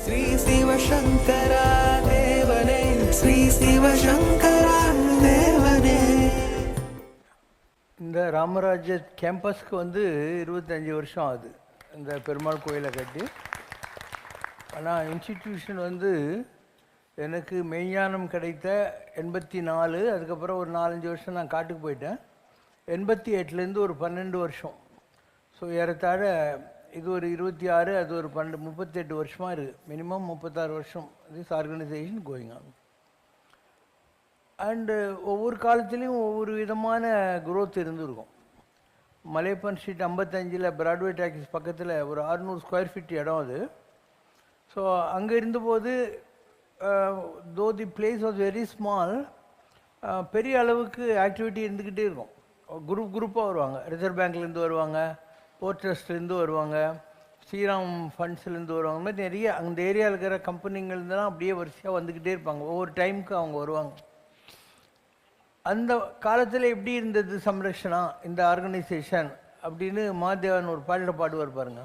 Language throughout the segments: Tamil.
ஸ்ரீ சிவசங்கரா தேவனே, ஸ்ரீ சிவசங்கரா தேவனே. இந்த ராமராஜ்ய கேம்பஸ்க்கு வந்து 25 வருஷம் ஆகுது இந்த பெருமாள் கோயிலை கட்டி. ஆனால் இன்ஸ்டிடியூஷன் வந்து எனக்கு மெய்ஞானம் கிடைத்த 84, அதுக்கப்புறம் ஒரு 4-5 வருஷம் நான் காட்டுக்கு போயிட்டேன். 88லேருந்து ஒரு 12 வருஷம். ஸோ ஏறத்தாழ இது ஒரு 26, அது ஒரு 38 வருஷமாக இருக்குது. மினிமம் 36 வருஷம் this organisation going on. And ஒவ்வொரு காலத்துலேயும் ஒவ்வொரு விதமான குரோத் இருந்திருக்கும். மலையப்பன் ஸ்ட்ரீட் 55 பிராட்வே டாக்கீஸ் பக்கத்தில் ஒரு 600 ஸ்கொயர் ஃபீட் இடம் அது. ஸோ அங்கே இருந்தபோது தோ தி பிளேஸ் வாஸ் வெரி ஸ்மால், பெரிய அளவுக்கு ஆக்டிவிட்டி இருந்துக்கிட்டே இருக்கும். குரூப்பாக வருவாங்க, ரிசர்வ் பேங்க்லேருந்து வருவாங்க, போர்ட் ட்ரஸ்ட்லேருந்து வருவாங்க, ஸ்ரீராம் ஃபண்ட்ஸ்லேருந்து வருவாங்க. இந்த மாதிரி நிறைய அந்த ஏரியாவில் இருக்கிற கம்பெனிங்கள்லாம் அப்படியே வரிசையாக வந்துக்கிட்டே இருப்பாங்க. ஒவ்வொரு டைமுக்கு அவங்க வருவாங்க. அந்த காலத்தில் எப்படி இருந்தது சம்ரக்ஷனா இந்த ஆர்கனைசேஷன் அப்படின்னு மாதேவன் ஒரு பாடல பாடுவார் பாருங்க.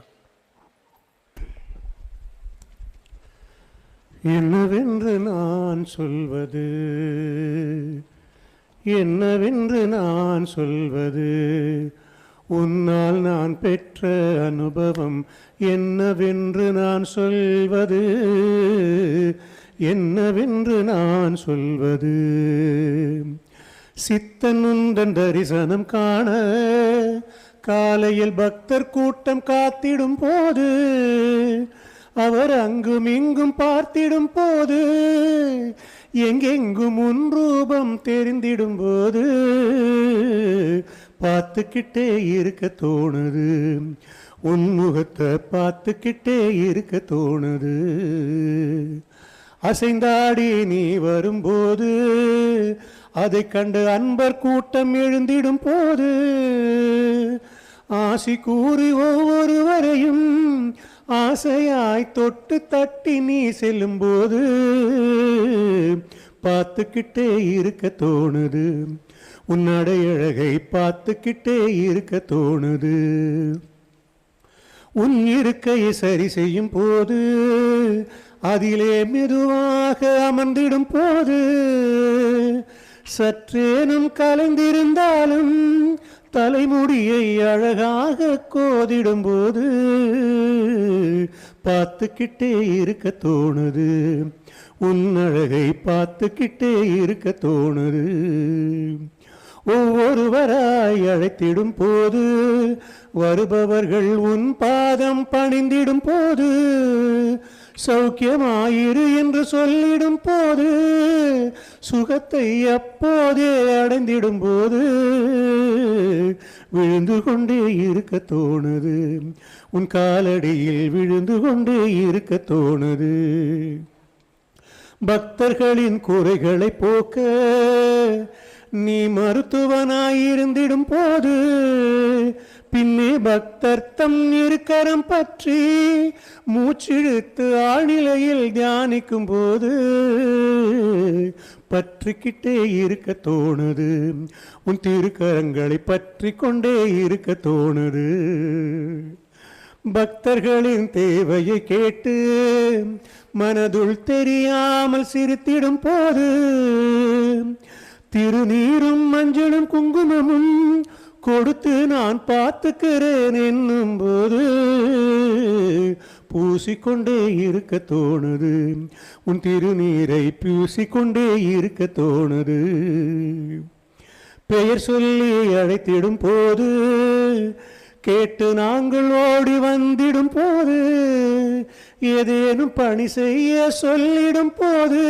என்னவென்று நான் சொல்வது, என்னவென்று நான் சொல்வது, உன்னால் நான் பெற்ற அனுபவம் என்னவென்று நான் சொல்வது, என்னவென்று நான் சொல்வது. சித்தனுந்தன் தரிசனம் காண காலையில் பக்தர் கூட்டம் காத்திடும் போது, அவர் அங்கும் இங்கும் பார்த்திடும் போது, எங்கெங்கும் உன் ரூபம் தெரிந்திடும் போது, பார்த்துக்கிட்டே இருக்க தோணுது, உன் முகத்தை பார்த்துக்கிட்டே இருக்க தோணுது. அசைந்தாடி நீ வரும்போது, அதை கண்டு அன்பர் கூட்டம் எழுந்திடும் போது, ஆசி கூறி ஒவ்வொருவரையும் ஆசையாய் தொட்டு தட்டி நீ செல்லும் போது, பார்த்துக்கிட்டே இருக்க தோணுது, உன் அடையழகை பார்த்துக்கிட்டே இருக்க தோணுது. உன் இருக்கையை சரி செய்யும் போது, அதிலே மெதுவாக அமர்ந்திடும் போது, சற்றேனும் கலைந்திருந்தாலும் தலைமுடியை அழகாக கோதிடும் போது, பார்த்துக்கிட்டே இருக்க தோணுது, உன் அழகை பார்த்துக்கிட்டே இருக்க தோணுது. ஒவ்வொருவராய் அழைத்திடும் போது, வருபவர்கள் உன் பாதம் பணிந்திடும் போது, சௌக்கியமாயிரு என்று சொல்லிடும் போது, சுகத்தை அப்போதே அடைந்திடும் போது, விழுந்து கொண்டே இருக்க தோணுது, உன் காலடியில் விழுந்து கொண்டே இருக்க தோணுது. பக்தர்களின் குறைகளை போக்க நீ மருத்துவனாயிருந்திடும் போது, பின்னே பக்தர் தம் இருக்கரம் பற்றி மூச்சிழுத்து ஆழ்நிலையில் தியானிக்கும் போது, பற்றிக்கிட்டே இருக்க தோணுது, உன் திருக்கரங்களை பற்றி கொண்டே இருக்க தோணுது. பக்தர்களின் தேவையை கேட்டு மனதுள் தெரியாமல் சிரித்திடும் போது, திருநீரும் மஞ்சளும் குங்குமமும் கொடுத்து நான் பார்த்துக்கிறேன் என்னும் போது, பூசிக்கொண்டே இருக்க தோணுது, உன் திருநீரை பூசிக்கொண்டே இருக்க தோணுது. பெயர் சொல்லி அழைத்திடும் போது, கேட்டு நாங்கள் ஓடி வந்திடும் போது, ஏதேனும் பணி செய்ய சொல்லிடும் போது,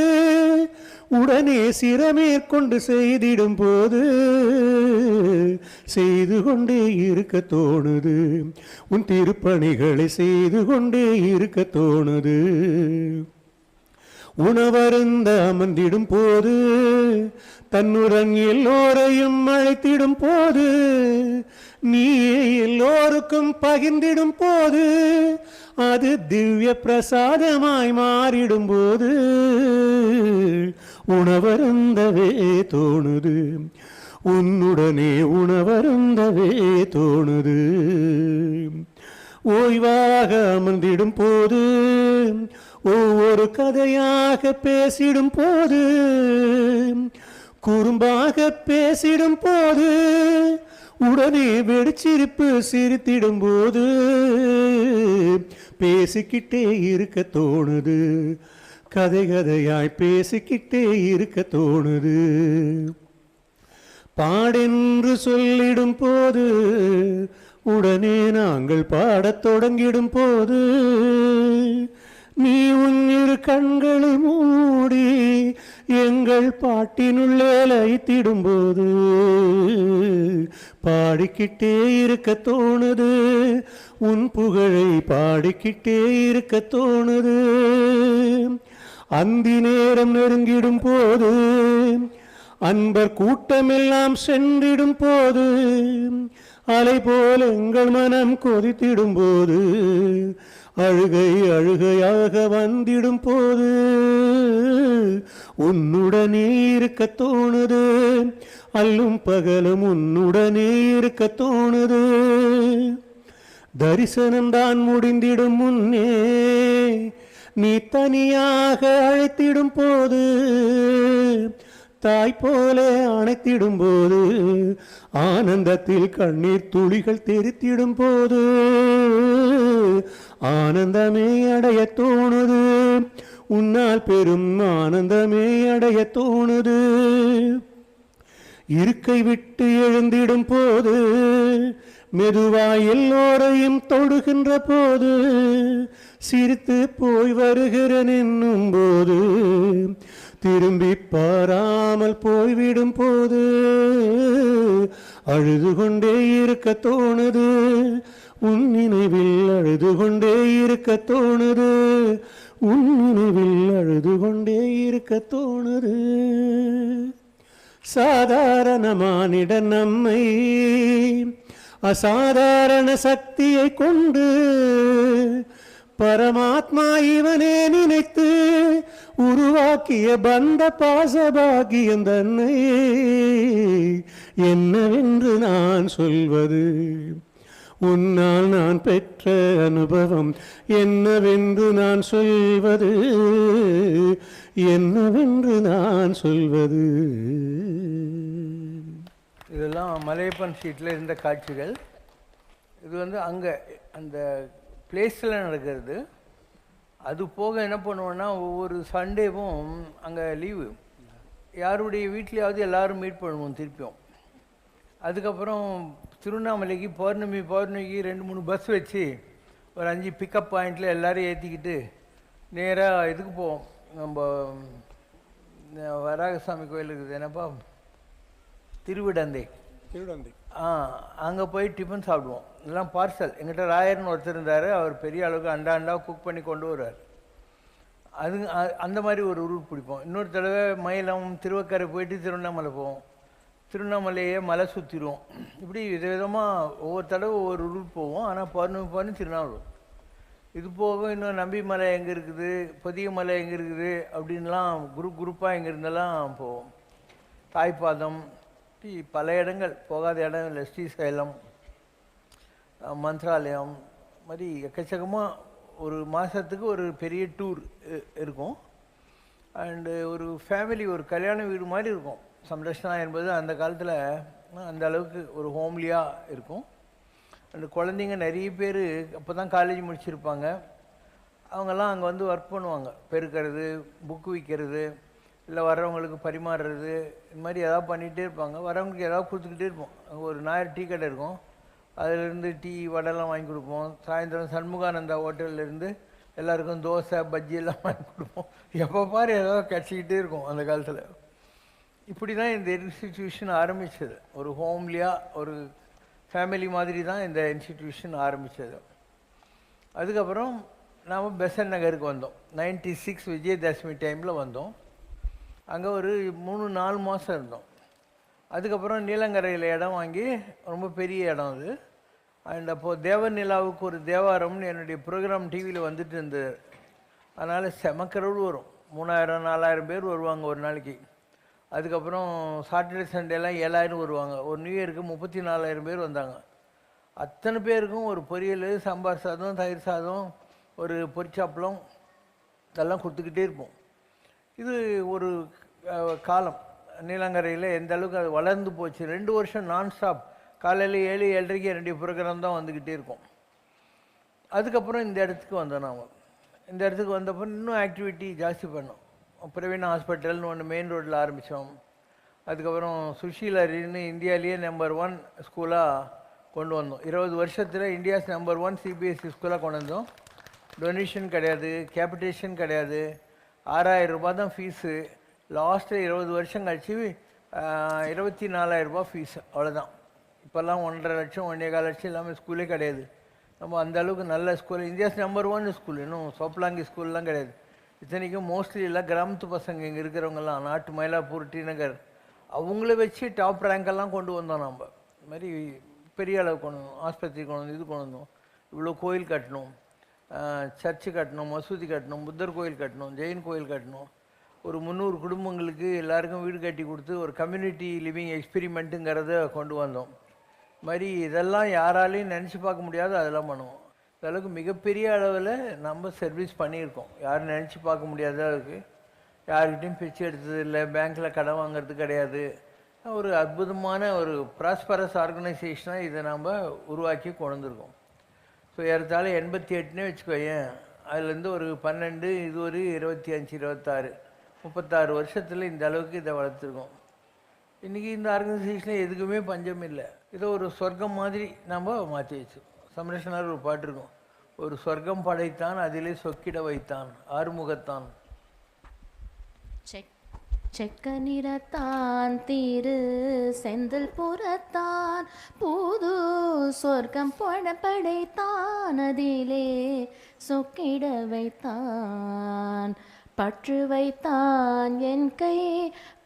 உடனே சிரமேற்கொண்டு செய்திடும் போது, செய்து கொண்டே இருக்க தோணுது, உன் திருப்பணிகளை செய்து கொண்டே இருக்க தோணுது. உணவருந்த அமர்ந்திடும் போது, தன்னுடன் எல்லோரையும் அழைத்திடும் போது, நீ எல்லோருக்கும் பகிர்ந்திடும் போது, அது திவ்ய பிரசாதமாய் மாறிடும் போது, உணவருந்தவே தோணுது, உன்னுடனே உணவருந்தவே தோணுது. ஓய்வாக அமர்ந்திடும் போது, ஒவ்வொரு கதையாக பேசிடும் போது, குறும்பாக பேசிடும் போது, உடனே வெடிச்சிருப்பு சிரித்திடும் போது, பேசிக்கிட்டே இருக்க தோணுது, கதை கதையாய் பேசிக்கிட்டே இருக்க தோணுது. பாடென்று சொல்லிடும் போது, உடனே நாங்கள் பாடத் தொடங்கிடும் போது, நீ உன் இரு கண்களை மூடி எங்கள் பாட்டினுள்ளே லயித்திடும் போது, பாடிக்கிட்டே இருக்க தோணுது, உன் புகழை பாடிக்கிட்டே இருக்க தோணுது. அந்தி நேரம் நெருங்கிடும் போது, அன்பர் கூட்டமெல்லாம் சென்றிடும் போது, அலை போல் எங்கள் மனம் கொதித்திடும் போது, அழுகை அழுகையாக வந்திடும் போது, உன்னுடனே இருக்க தோணுது, அல்லும் பகலும் உன்னுடனே இருக்க தோணுது. தரிசனம்தான் முடிந்திடும் முன்னே நீ தனியாக அழைத்திடும் போது, தாய் போல அணைத்திடும் போது, ஆனந்தத்தில் கண்ணீர் துளிகள் தெரித்திடும் போது, ஆனந்தமே அடைய தோணுது, உன்னால் பெரும் ஆனந்தமே அடைய தோணுது. இருக்கை விட்டு எழுந்திடும் போது, மெதுவாய் எல்லோரையும் தொடுகின்ற போது, சிரித்து போய் வருகிறேன் என்னும் போது, திரும்பி பாராமல் போய்விடும் போது, அழுது கொண்டே இருக்க தோணுது, உன் நினைவில் அழுது கொண்டே இருக்க தோணுது, உன் நினைவில் அழுது கொண்டே இருக்க தோணுது. சாதாரண மானிட நம்மை அசாதாரண சக்தியை கொண்டு பரமாத்மா இவனே நினைத்து உருவாக்கிய பந்த பாசபாகியம் தன்னை என்னவென்று நான் சொல்வது, உன்னால் நான் பெற்ற அனுபவம் என்னவென்று நான் சொல்வது, என்னவென்று நான் சொல்வது. இதெல்லாம் மலையப்பன் ஷீட்டில் இருந்த காட்சிகள். இது வந்து அங்கே அந்த பிளேஸில் நடக்கிறது. அது போக என்ன பண்ணுவோன்னா, ஒவ்வொரு சண்டேவும் அங்கே லீவு, யாருடைய வீட்லேயாவது எல்லோரும் மீட் பண்ணுவோம் திருப்பியும். அதுக்கப்புறம் திருவண்ணாமலைக்கு பௌர்ணமிக்கு 2-3 பஸ் வச்சு ஒரு 5 பிக்கப் பாயிண்டில் எல்லோரும் ஏற்றிக்கிட்டு நேராக இதுக்கு போவோம். நம்ம வராகசாமி கோயில் இருக்குது, என்னப்பா, திருவிடந்தை. அங்கே போய் டிஃபன் சாப்பிடுவோம். இதெல்லாம் பார்சல். எங்கிட்ட ராயர்னு ஒருத்தர் இருந்தார், அவர் பெரிய அளவுக்கு அண்டாண்டாக குக் பண்ணி கொண்டு வருவார். அந்த மாதிரி ஒரு ரூட் பிடிப்போம். இன்னொரு தடவை மயிலம் திருவக்கரை போயிட்டு திருவண்ணாமலை போவோம். திருவண்ணாமலையே மலை சுற்றிடுவோம். இப்படி விதவிதமாக ஒவ்வொரு தடவை ஒவ்வொரு ரூட் போவோம். ஆனால் பௌர்ணமி திருநாவூர். இது போக இன்னும் நம்பி மலை எங்கே இருக்குது, பொதிய மலை எங்கே இருக்குது அப்படின்லாம் குரூப்பாக எங்கே இருந்தெல்லாம் போவோம். தாய்ப்பாதம், பல இடங்கள், போகாத இடம் இல்லை. ஸ்ரீசைலம், மந்த்ராலயம் மாதிரி எக்கச்சக்கமாக ஒரு மாதத்துக்கு ஒரு பெரிய டூர் இருக்கும். அண்டு ஒரு ஃபேமிலி, ஒரு கல்யாண வீடு மாதிரி இருக்கும். சம்ரஷ்ணா என்பது அந்த காலத்தில் அந்த அளவுக்கு ஒரு ஹோம்லியாக இருக்கும். அண்டு குழந்தைங்க நிறைய பேர் அப்போ தான் காலேஜ் முடிச்சிருப்பாங்க. அவங்கெல்லாம் அங்கே வந்து ஒர்க் பண்ணுவாங்க. பெருக்கிறது, புக்கு விற்கிறது, இல்லை வர்றவங்களுக்கு பரிமாறுறது, இந்த மாதிரி எதாவது பண்ணிகிட்டே இருப்பாங்க. வரவங்களுக்கு எதாவது கொடுத்துக்கிட்டே இருப்போம். அங்கே ஒரு ஞாயிறு டீ கடை இருக்கும், அதிலேருந்து டீ வடைலாம் வாங்கி கொடுப்போம். சாயந்தரம் சண்முகானந்தா ஹோட்டல்லேருந்து எல்லாருக்கும் தோசை பஜ்ஜி எல்லாம் வாங்கி கொடுப்போம். எப்போ பாரு ஏதாவது கிடச்சிக்கிட்டே இருக்கும் அந்த காலத்தில். இப்படி தான் இந்த இன்ஸ்டிடியூஷன் ஆரம்பித்தது. ஒரு ஹோம்லியாக ஒரு ஃபேமிலி மாதிரி தான் இந்த இன்ஸ்டிடியூஷன் ஆரம்பித்தது. அதுக்கப்புறம் நாம் பெசன்ட் நகருக்கு வந்தோம். 96 விஜயதசமி டைமில் வந்தோம். அங்கே ஒரு 3-4 மாதம் இருந்தோம். அதுக்கப்புறம் நீலங்கரையில் இடம் வாங்கி, ரொம்ப பெரிய இடம் அது. அண்ட் அப்போது தேவ நிலாவுக்கு ஒரு தேவாரம்னு என்னுடைய ப்ரோக்ராம் டிவியில் வந்துட்டு இருந்தது. அதனால் செமக்கரவுள் வரும். 3000-4000 பேர் வருவாங்க ஒரு நாளைக்கு. அதுக்கப்புறம் சாட்டர்டே சண்டேலாம் 7000 வருவாங்க. ஒரு நியூ இயருக்கு 34,000 பேர் வந்தாங்க. அத்தனை பேருக்கும் ஒரு பொரியல், சாம்பார் சாதம், தயிர் சாதம், ஒரு பொரிச்சாப்பளம், இதெல்லாம் கொடுத்துக்கிட்டே இருப்போம். இது ஒரு காலம் நீலாங்கரையில் எந்த அளவுக்கு அது வளர்ந்து போச்சு. 2 வருஷம் நான் ஸ்டாப் காலையில் 7 7:30 2 ப்ரோக்ராம் தான் வந்துக்கிட்டே இருக்கும். அதுக்கப்புறம் இந்த இடத்துக்கு வந்தோம். நாம் இந்த இடத்துக்கு வந்தப்போ இன்னும் ஆக்டிவிட்டி ஜாஸ்தி பண்ணோம். பிரவீன் ஹாஸ்பிட்டல்னு ஒன்று மெயின் ரோட்டில் ஆரம்பித்தோம். அதுக்கப்புறம் சுஷீலரின்னு இந்தியாவிலேயே நம்பர் 1 ஸ்கூலாக கொண்டு வந்தோம். 20 வருஷத்தில் இந்தியாஸ் நம்பர் 1 சிபிஎஸ்சி ஸ்கூலாக கொண்டு வந்தோம். டொனேஷன் கிடையாது, கேபிட்டேஷன் கிடையாது, 6000 ரூபா தான் ஃபீஸு. லாஸ்ட்டு 20 வருஷம் கழிச்சு 24,000 ரூபா ஃபீஸ், அவ்வளோதான். இப்போல்லாம் 1.5 லட்சம் 1.25 லட்சம் இல்லாமல் ஸ்கூலே கிடையாது. நம்ம அந்த அளவுக்கு நல்ல ஸ்கூல், இந்தியாஸ் நம்பர் 1 ஸ்கூல். இன்னும் சோப்லாங்கி ஸ்கூல்லாம் கிடையாது. இத்தனைக்கும் மோஸ்ட்லி எல்லாம் கிராமத்து பசங்க இங்கே இருக்கிறவங்கெல்லாம் நாட்டு மயிலாப்பூர் டி நகர் அவங்கள வச்சு டாப் ரேங்கெல்லாம் கொண்டு வந்தோம். நம்ம இது மாதிரி பெரிய அளவு கொண்டு வந்தோம். ஆஸ்பத்திரி கொண்டு வந்து இது கொண்டு வந்தோம். இவ்வளோ கோயில் கட்டணும், சர்ச்சு கட்டணும், மசூதி கட்டணும், புத்தர் கோயில் கட்டணும், ஜெயின் கோயில் கட்டணும். ஒரு 300 குடும்பங்களுக்கு எல்லாருக்கும் வீடு கட்டி கொடுத்து ஒரு கம்யூனிட்டி லிவிங் எக்ஸ்பெரிமெண்ட்டுங்கிறத கொண்டு வந்தோம். மாதிரி இதெல்லாம் யாராலையும் நினச்சி பார்க்க முடியாது, அதெல்லாம் பண்ணுவோம். அளவுக்கு மிகப்பெரிய அளவில் நம்ம சர்வீஸ் பண்ணியிருக்கோம். யாரும் நினச்சி பார்க்க முடியாத அளவுக்கு. யார்கிட்டையும் பிச்சை எடுத்தது இல்லை, பேங்க்கில் கடன் வாங்கிறது கிடையாது. ஒரு அற்புதமான ஒரு ப்ராஸ்பரஸ் ஆர்கனைசேஷனாக இதை நம்ம உருவாக்கி கொண்டு வந்திருக்கோம். ஸோ ஏறத்தாழ 88னே வச்சுக்கோயேன். அதுலேருந்து ஒரு 12, இது ஒரு 25, 26, 36 வருஷத்தில் இந்த அளவுக்கு இதை வளர்த்துருக்கோம். இன்றைக்கி இந்த ஆர்கனைசேஷனில் எதுக்குமே பஞ்சம் இல்லை. இதை ஒரு சொர்க்கம் மாதிரி நம்ம மாற்றி வச்சோம். சமரசனார் ஒரு பாட்டு இருக்கும், ஒரு சொர்க்கம் படைத்தான் அதிலே சொக்கிட வைத்தான் ஆறுமுகத்தான். செக்க நிறத்தான் திரு செந்தில் புறத்தான் புது சொர்க்கம் படைத்தான் அதிலே சொக்கிட வைத்தான். பற்று வைத்தான் என் கை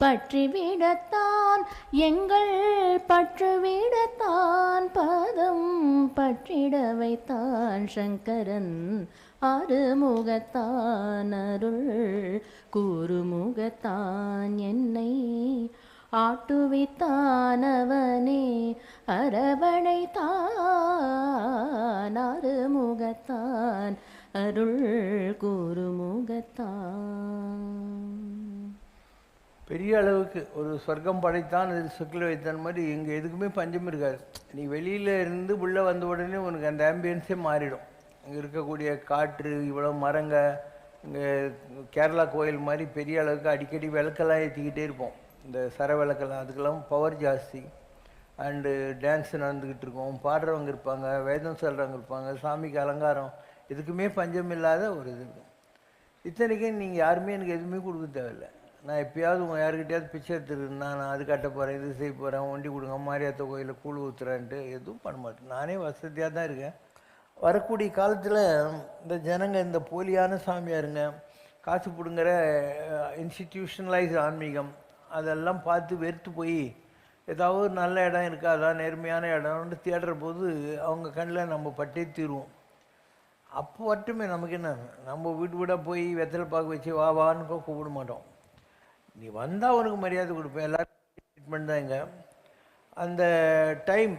பற்றி விடத்தான் எங்கள் பற்று விடத்தான் பதம் பற்றிட வைத்தான் சங்கரன் ஆறுமுகத்தான் அருள் கூறுமுகத்தான் என்னை ஆட்டுவித்தான் அவனே அரவணைத்தான் ஆறுமுகத்தான் அருள் கூறுமுகத்தான். பெரிய அளவுக்கு ஒரு சொர்க்கம் படைத்தான் அது சொக்கில் வைத்தான் மாதிரி இங்கே எதுக்குமே பஞ்சம் இருக்காது. நீ வெளியில் இருந்து உள்ளே வந்த உடனே உனக்கு அந்த ஆம்பியன்ஸே மாறிடும். இங்கே இருக்கக்கூடிய காற்று, இவ்வளோ மரங்க, இங்கே கேரளா கோயில் மாதிரி பெரிய அளவுக்கு அடிக்கடி விளக்கெல்லாம் ஏற்றிக்கிட்டே இருப்போம். இந்த சர விளக்கெல்லாம், அதுக்கெல்லாம் பவர் ஜாஸ்தி. அண்டு டான்ஸ் நடந்துக்கிட்டு இருக்கோம், பாடுறவங்க இருப்பாங்க, வேதம் சொல்கிறவங்க இருப்பாங்க, சாமிக்கு அலங்காரம், எதுக்குமே பஞ்சம் இல்லாத ஒரு இது இருக்கும். இத்தனைக்கும் நீங்கள் யாருமே எனக்கு எதுவுமே கொடுக்க தேவையில்லை. நான் எப்பயாவது உங்கள் யாருக்கிட்டையாவது பிச்சை எடுத்துருந்தா நான் அது கட்ட போகிறேன், இது செய்ய போகிறேன், ஒண்டி கொடுங்க, மாரியாத்த கோயிலில் கூழ் ஊற்றுறேன்ட்டு எதுவும் பண்ண மாட்டேன். நானே வசதியாக தான் இருக்கேன். வரக்கூடிய காலத்தில் இந்த ஜனங்க இந்த போலியான சாமியாருங்க, காசு பிடுங்குற இன்ஸ்டிடியூஷனலைஸ் ஆன்மீகம், அதெல்லாம் பார்த்து வெறுத்து போய் ஏதாவது நல்ல இடம் இருக்காதா, நேர்மையான இடம்னு தேடுற போது அவங்க கண்ணில் நம்ம பட்டே தீருவோம். அப்போ மட்டுமே நமக்கு என்ன, நம்ம வீட்டு வீடாக போய் வெத்தலை பாக்கு வச்சு வா வான்னு கூப்பிட மாட்டோம். நீ வந்தால் உனக்கு மரியாதை கொடுப்பேன். எல்லோரும் ட்ரீட்மெண்ட் தான். இங்கே அந்த டைம்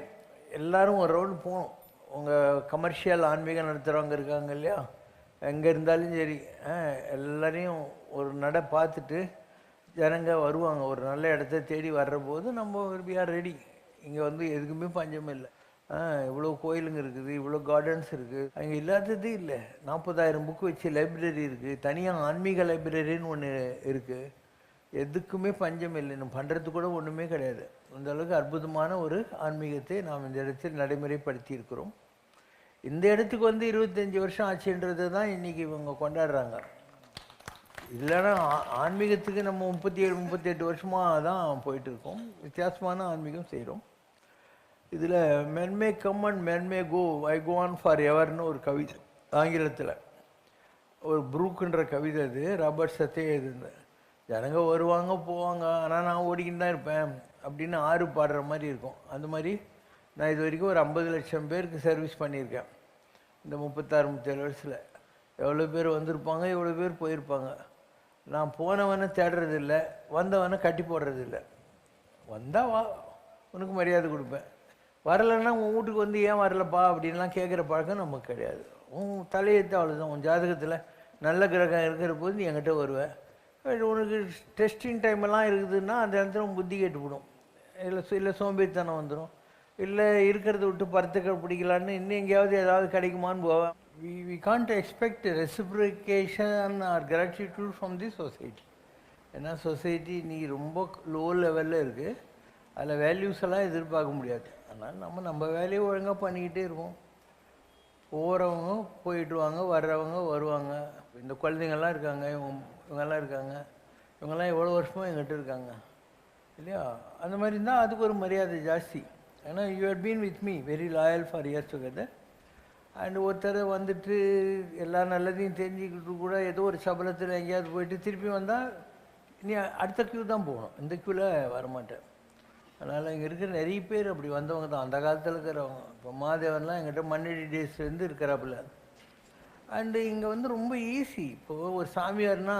எல்லோரும் ஒரு ரவுண்டு போகணும். உங்கள் கமர்ஷியல் ஆன்மீகம் நடத்துகிறவங்க இருக்காங்க இல்லையா, எங்கே இருந்தாலும் சரி, எல்லோரையும் ஒரு நடை பார்த்துட்டு ஜனங்க வருவாங்க. ஒரு நல்ல இடத்த தேடி வர்ற போது நம்ம வி ஆர் ரெடி. இங்கே வந்து எதுக்குமே பஞ்சம் இல்லை. இவ்வளோ கோயிலுங்க இருக்குது, இவ்வளோ கார்டன்ஸ் இருக்குது, அங்கே இல்லாததே இல்லை. 40,000 புக்கு வச்சு லைப்ரரி இருக்குது, தனியாக ஆன்மீக லைப்ரரின்னு ஒன்று இருக்குது. எதுக்குமே பஞ்சம் இல்லை. நம்ம பண்ணுறது கூட ஒன்றுமே கிடையாது. அந்த அளவுக்கு அற்புதமான ஒரு ஆன்மீகத்தை நாம் இந்த இடத்தில் நடைமுறைப்படுத்தி இருக்கிறோம். இந்த இடத்துக்கு வந்து 25 வருஷம் ஆச்சுன்றது தான் இன்றைக்கி இவங்க கொண்டாடுறாங்க. இல்லைன்னா ஆன்மீகத்துக்கு நம்ம 37-38 வருஷமாக தான் போயிட்டுருக்கோம். வித்தியாசமான ஆன்மீகம் செய்கிறோம். இதில் men may come and men may go, I go on for எவர்னு ஒரு கவிதை ஆங்கிலத்தில், ஒரு ப்ரூக்குன்ற கவிதை. அது ராபர்ட் சத்தே எழுதியிருந்தேன். ஜனங்க வருவாங்க போவாங்க, ஆனால் நான் ஓடிக்கிட்டு தான் இருப்பேன் அப்படின்னு ஆறு பாடுற மாதிரி இருக்கும். அந்த மாதிரி நான் இது வரைக்கும் ஒரு 50 லட்சம் பேருக்கு சர்வீஸ் பண்ணியிருக்கேன். இந்த 36-37 வருஷத்தில் எவ்வளோ பேர் வந்திருப்பாங்க, எவ்வளோ பேர் போயிருப்பாங்க. நான் போனவனை தேடுறதில்லை, வந்தவனை கட்டி போடுறதில்லை. வந்தால் வா, உனக்கு மரியாதை கொடுப்பேன். வரலைன்னா உன் வீட்டுக்கு வந்து ஏன் வரலப்பா அப்படின்லாம் கேட்குற பழக்கம் நமக்கு கிடையாது. உன் தலையெழுத்து அவ்வளோதான். உன் ஜாதகத்தில் நல்ல கிரகம் இருக்கிற போது நீ என்கிட்ட வருவேன். உனக்கு டெஸ்டிங் டைமெல்லாம் இருக்குதுன்னா அந்த இடத்துல உன் புத்தி கெட்டுவிடும், இல்லை சோம்பேறித்தனம் வந்துடும், இல்லை இருக்கிறத விட்டு பருத்துக்க பிடிக்கலான்னு இன்னும் எங்கேயாவது ஏதாவது கிடைக்குமான்னு போவேன். we can't expect reciprocation or gratitude from the society. ஏன்னா சொசைட்டி நீ ரொம்ப லோ லெவலில் இருக்குது, அதில் வேல்யூஸ் எல்லாம் எதிர்பார்க்க முடியாது. அதனால் நம்ம வேலையை ஒழுங்காக பண்ணிக்கிட்டே இருக்கோம். போகிறவங்க போயிட்டுருவாங்க, வர்றவங்க வருவாங்க. இந்த குழந்தைங்கள்லாம் இருக்காங்க, இவங்கெல்லாம் இருக்காங்க, இவங்கெல்லாம் எவ்வளோ வருஷமாக எங்கிட்ட இருக்காங்க இல்லையா? அந்த மாதிரி இருந்தால் அதுக்கு ஒரு மரியாதை ஜாஸ்தி. ஏன்னா you had been with me very loyal for years together. And ஒருத்தர் வந்துட்டு எல்லா நல்லதையும் தெரிஞ்சுக்கிட்டு கூட ஏதோ ஒரு சபலத்தில் எங்கேயாவது போயிட்டு திருப்பி வந்தால் நீ அடுத்த க்யூ தான் போகணும், இந்த க்யூவில் வரமாட்டேன். அதனால் இங்கே இருக்கிற நிறைய பேர் அப்படி வந்தவங்க தான், அந்த காலத்தில் இருக்கிறவங்க. இப்போ மாதேவன்லாம் எங்கிட்ட மண்ணடி டேஸ்லேருந்து இருக்கிறாப்புல. அண்டு இங்கே வந்து ரொம்ப ஈஸி. இப்போது ஒரு சாமியார்னா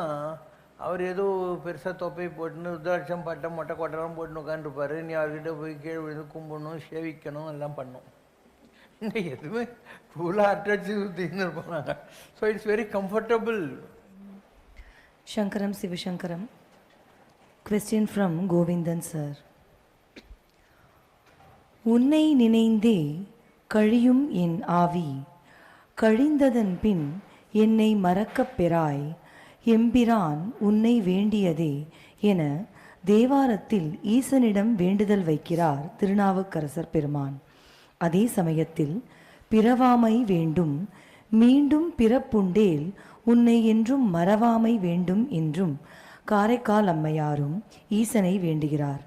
அவர் ஏதோ பெருசாக தொப்பை போட்டுன்னு ருத்ராட்சம் பட்டம் மொட்டை கொட்டலாம் போட்டுன்னு உட்காந்துருப்பார். நீ அவர்கிட்ட போய் கீழே விழுந்து கும்பிடணும், சேவிக்கணும், எல்லாம் பண்ணணும். இங்கே எதுவுமே ஃபுல்லாக அட்ராக்டிவ் தின்னு இருப்பாங்க. So it's very comfortable. Shankaram Sivashankaram. Question from Govindan sir. உன்னை நினைந்தே கழியும் என் ஆவி, கழிந்ததன் பின் என்னை மறக்கப் பெறாய், எம்பிரான் உன்னை வேண்டியதே என தேவாரத்தில் ஈசனிடம் வேண்டுதல் வைக்கிறார் திருநாவுக்கரசர் பெருமான். அதே சமயத்தில் பிறவாமை வேண்டும், மீண்டும் பிறப்புண்டேல் உன்னை என்றும் மறவாமை வேண்டும் என்றும் காரைக்கால் அம்மையாரும் ஈசனை வேண்டுகிறார்.